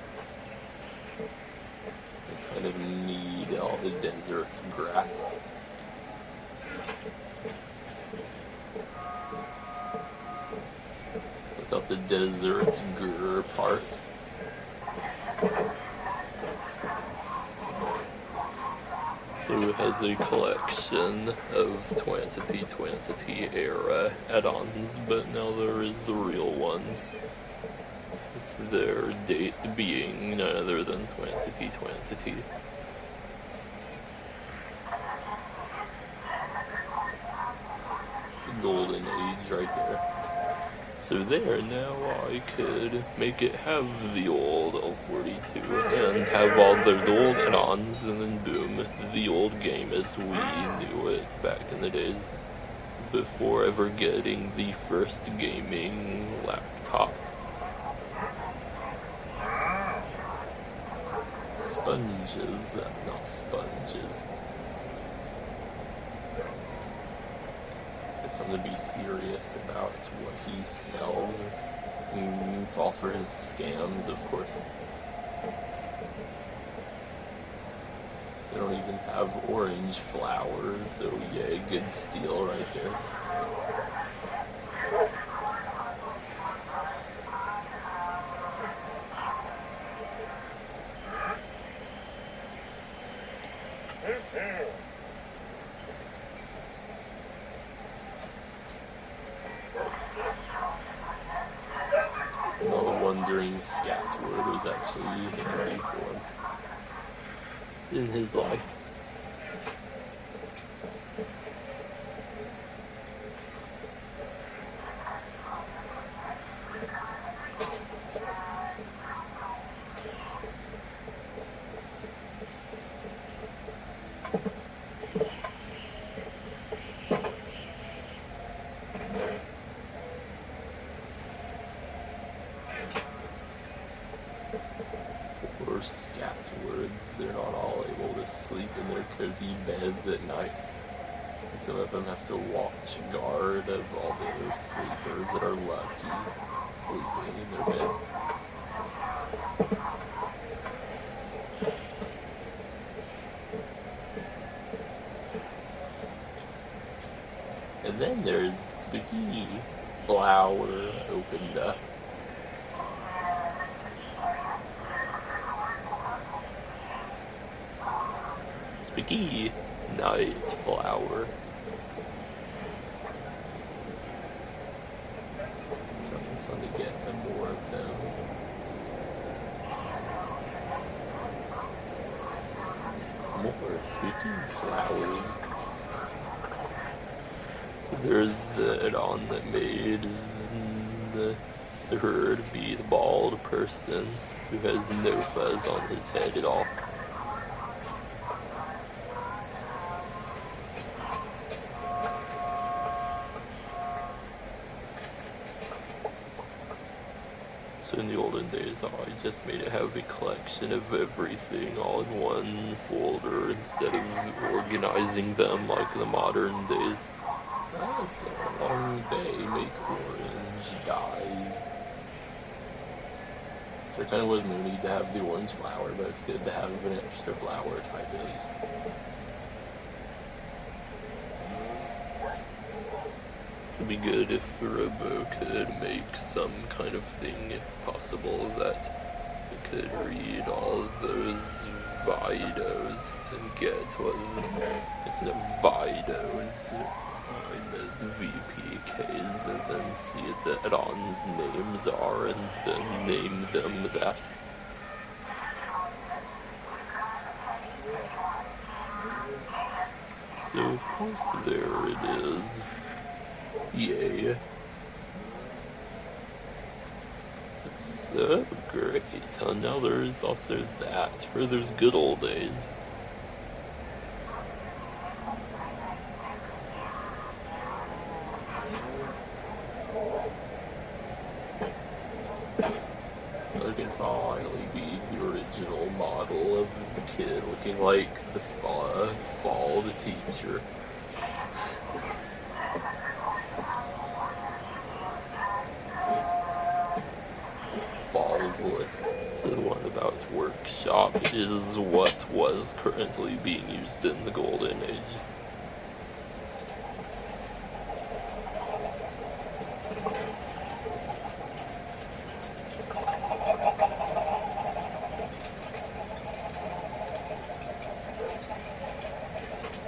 I kind of need all the desert grass. Without the desert grr part. So it has a collection of Twantity era add-ons, but now there is the real ones. Their date being none other than Twantity. The golden age right there. So there, now I could make it have the old L4D2 and have all those old add-ons, and then boom, the old game as we knew it back in the days before ever getting the first gaming laptop. Sponges, that's not sponges. Something to be serious about what he sells and fall for his scams, of course. They don't even have orange flowers, so yeah, good steal right there. Wandering Scatward was actually Henry Ford in his life. Or Scatwards, they're not all able to sleep in their cozy beds at night. Some of them have to watch guard of all the other sleepers that are lucky sleeping in their beds. And then there's Spooky Flower opened up. Spooky Night Flower. Just want to get some more of them. More spooky flowers. So there's the add-on that made the herd be the bald person who has no fuzz on his head at all. So in the olden days, I just made it have a collection of everything all in one folder instead of organizing them like the modern days. Oh, so long day, make orange dyes. So there kind of was no need to have the orange flower, but it's good to have an extra flower type at least. It'd be good if Robo could make some kind of thing, if possible, that it could read all of those Vidos and get what the Vidos, the VPKs, and then see what the add-ons names are, and then name them that. So of course there it is. Yay. That's so great. Oh, now there's also that for those good old days. I can finally be the original model of the kid looking like the fall the teacher. Falls useless. The one about workshop is what was currently being used in the Golden Age.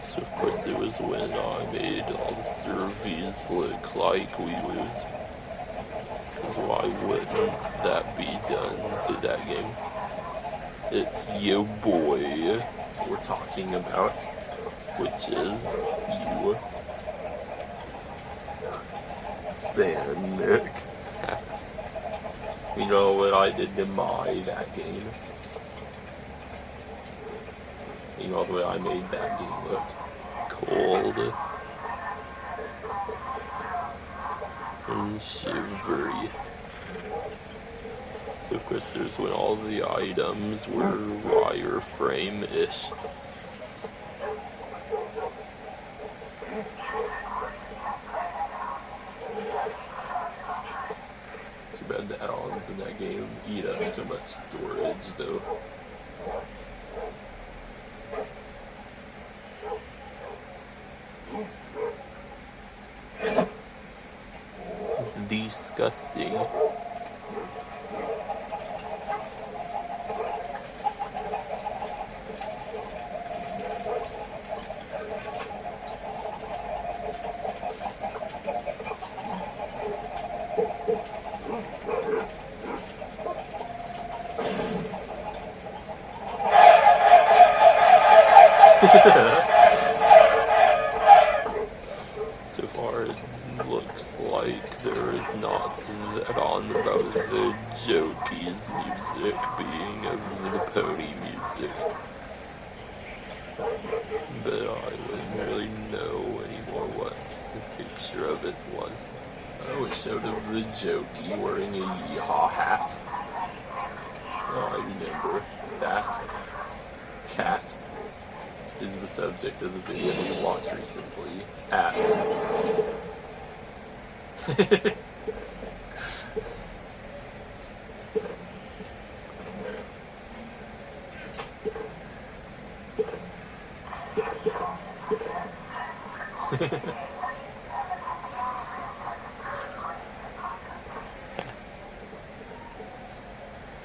So of course it was when I made all the surveys look like we lose. Because why wouldn't that be done to that game? It's yo boy we're talking about, which is you, Sanic. You know what I did to that game? You know the way I made that game look cold and shivery. So of course there's when all the items were wireframe-ish. Too bad the add-ons in that game eat up so much storage though. It's disgusting. So far it looks like there is not that on about the Jokey's music being of the pony music. But I wouldn't really know anymore what the picture of it was. Oh, it showed of the Jokey wearing a yeehaw hat. Oh, I remember that. Cat is the subject of the video we watched recently. At.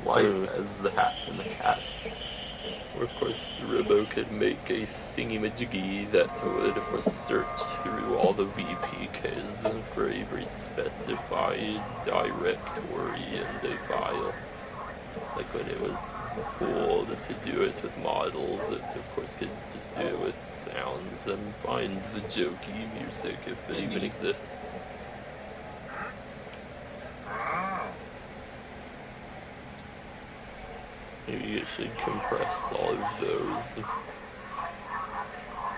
Life as the hat and the cat. Or of course, Robo could make a thingy-majiggy that would, of course, search through all the VPKs for every specified directory in the file. Like when it was told to do it with models, it of course could just do it with sounds and find the Jokey music if it even exists. Maybe it should compress all of those,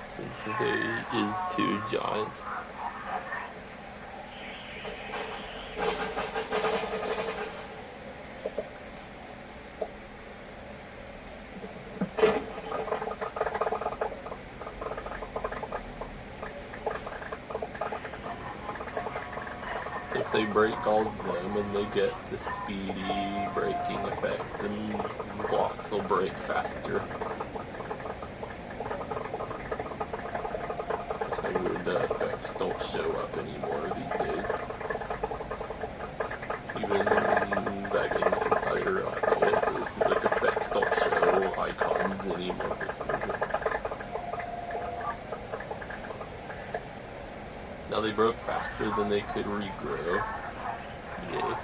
since they is too giant. So if they break all of them and they get the speedy braking effect, then blocks will break faster. Maybe the effects don't show up anymore these days. Even back in the compiler, like effects don't show icons anymore this version. Now they broke faster than they could regrow. Yay.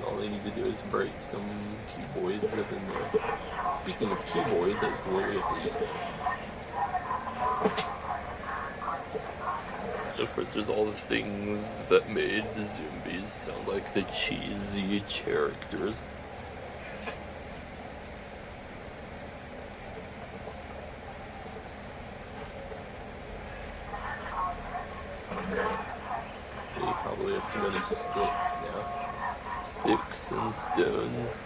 All they need to do is break some cuboids up in there. Speaking of cuboids, that's what we have to eat. Of course, there's all the things that made the zombies sound like the cheesy characters. They probably have too many sticks now. Sticks and stones.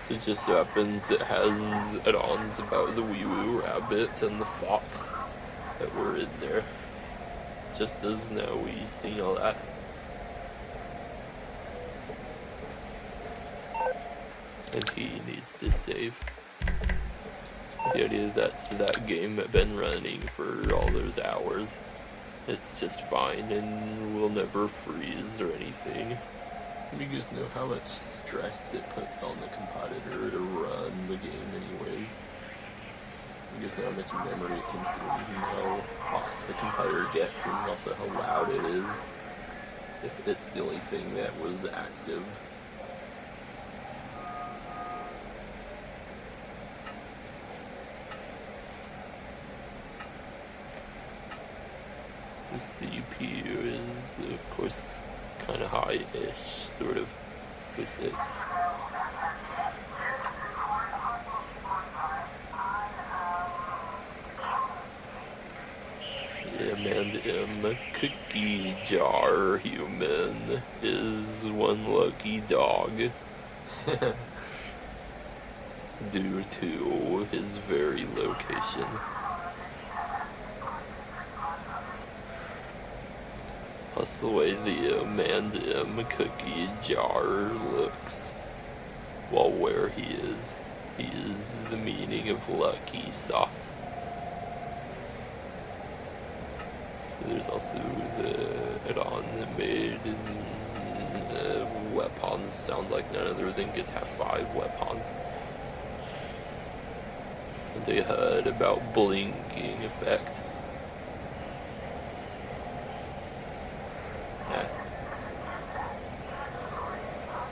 It just so happens it has add-ons about the wee woo rabbit and the fox that were in there. Just as now we've seen all that. And he needs to save. The idea that game had been running for all those hours. It's just fine and will never freeze or anything. You guys know how much stress it puts on the competitor to run the game anyways. You guys know how much memory it consumes and how hot the competitor gets and also how loud it is if it's the only thing that was active. The CPU is, of course, kind of high-ish, sort of, with it. M&M cookie jar human is one lucky dog due to his very location. Plus the way the M&M cookie jar looks while where he is the meaning of lucky sauce. So there's also the add-on that made weapons sound like none other than get to have 5 weapons. And they had about blinking effect.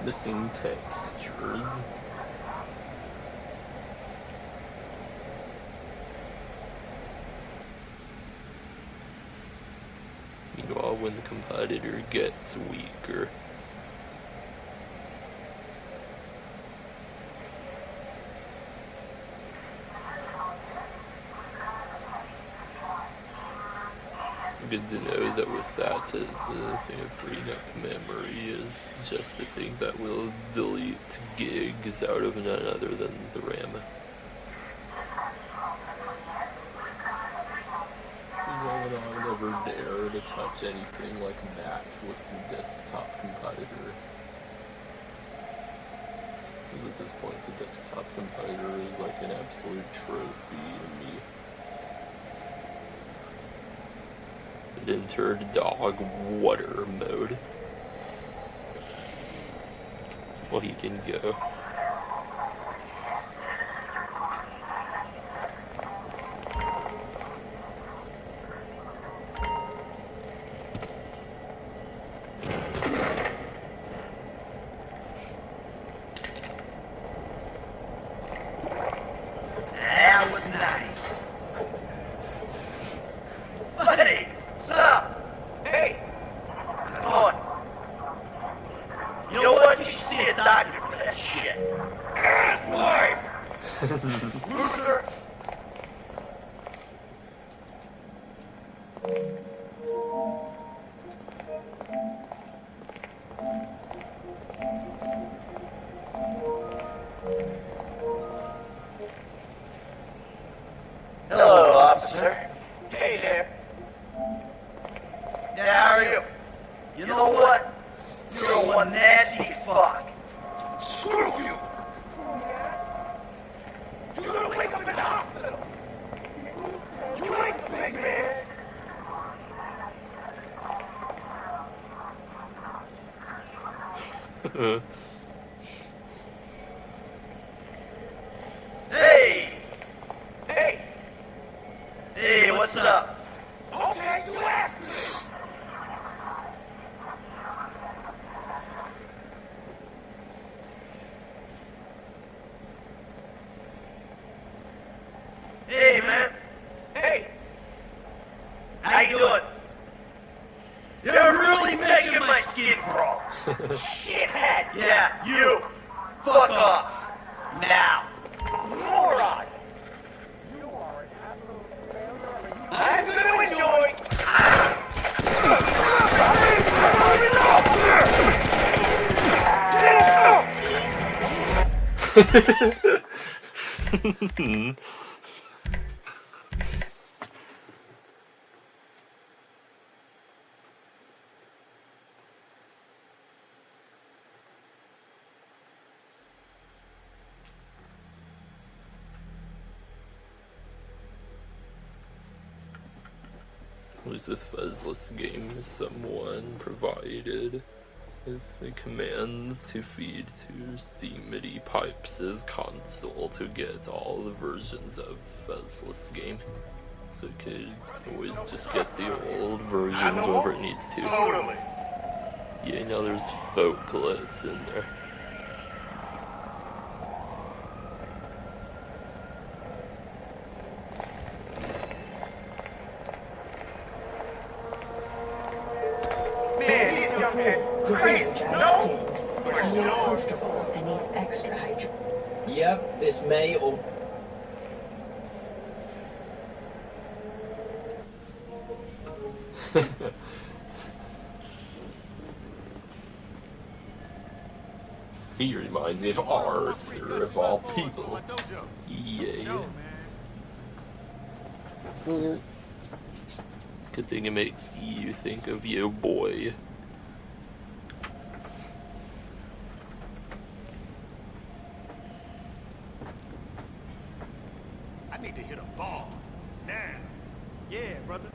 Missing textures. Meanwhile, when the competitor gets weaker, good to know that with that as a thing of freeing up memory is just a thing that will delete gigs out of none other than the RAM. All in all, I never dare to touch anything like that with the desktop competitor. Because at this point, the desktop competitor is like an absolute trophy to me. It entered dog water mode. Well, he can go. That was nice. Buddy, what's up? Hey, what's going? You know what? You should see a doctor for that shit. Ass wife. Loser. Hello, officer. Hey there. Yeah, how are you? You know what? You're one nasty fuck. Screw you! You're gonna wake up in the hospital! You ain't the big man! Hey! Hey! Hey, what's up? Okay, you asked me! Hey, man. Hey. How you doing? You're really making my skin crawl. Shithead. Yeah, you. Fuck off. Now. Moron. I'm gonna enjoy. Was a fuzzless game someone provided with the commands to feed to Steam MIDI Pipes' console to get all the versions of fuzzless game. So it could always just get the old versions whenever it needs to. Totally. Yeah, now there's folklets in there. Man, these young men crazy, no? Are you uncomfortable and need extra hydration? Yep, this may or... He reminds me of Arthur, of all people. Yay. Good thing it makes you think of you, boy. I need to hit a ball. Now. Yeah, brother.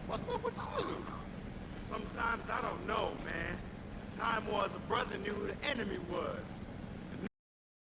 What's up with you? Sometimes I don't know, man. Time was a brother knew who the enemy was.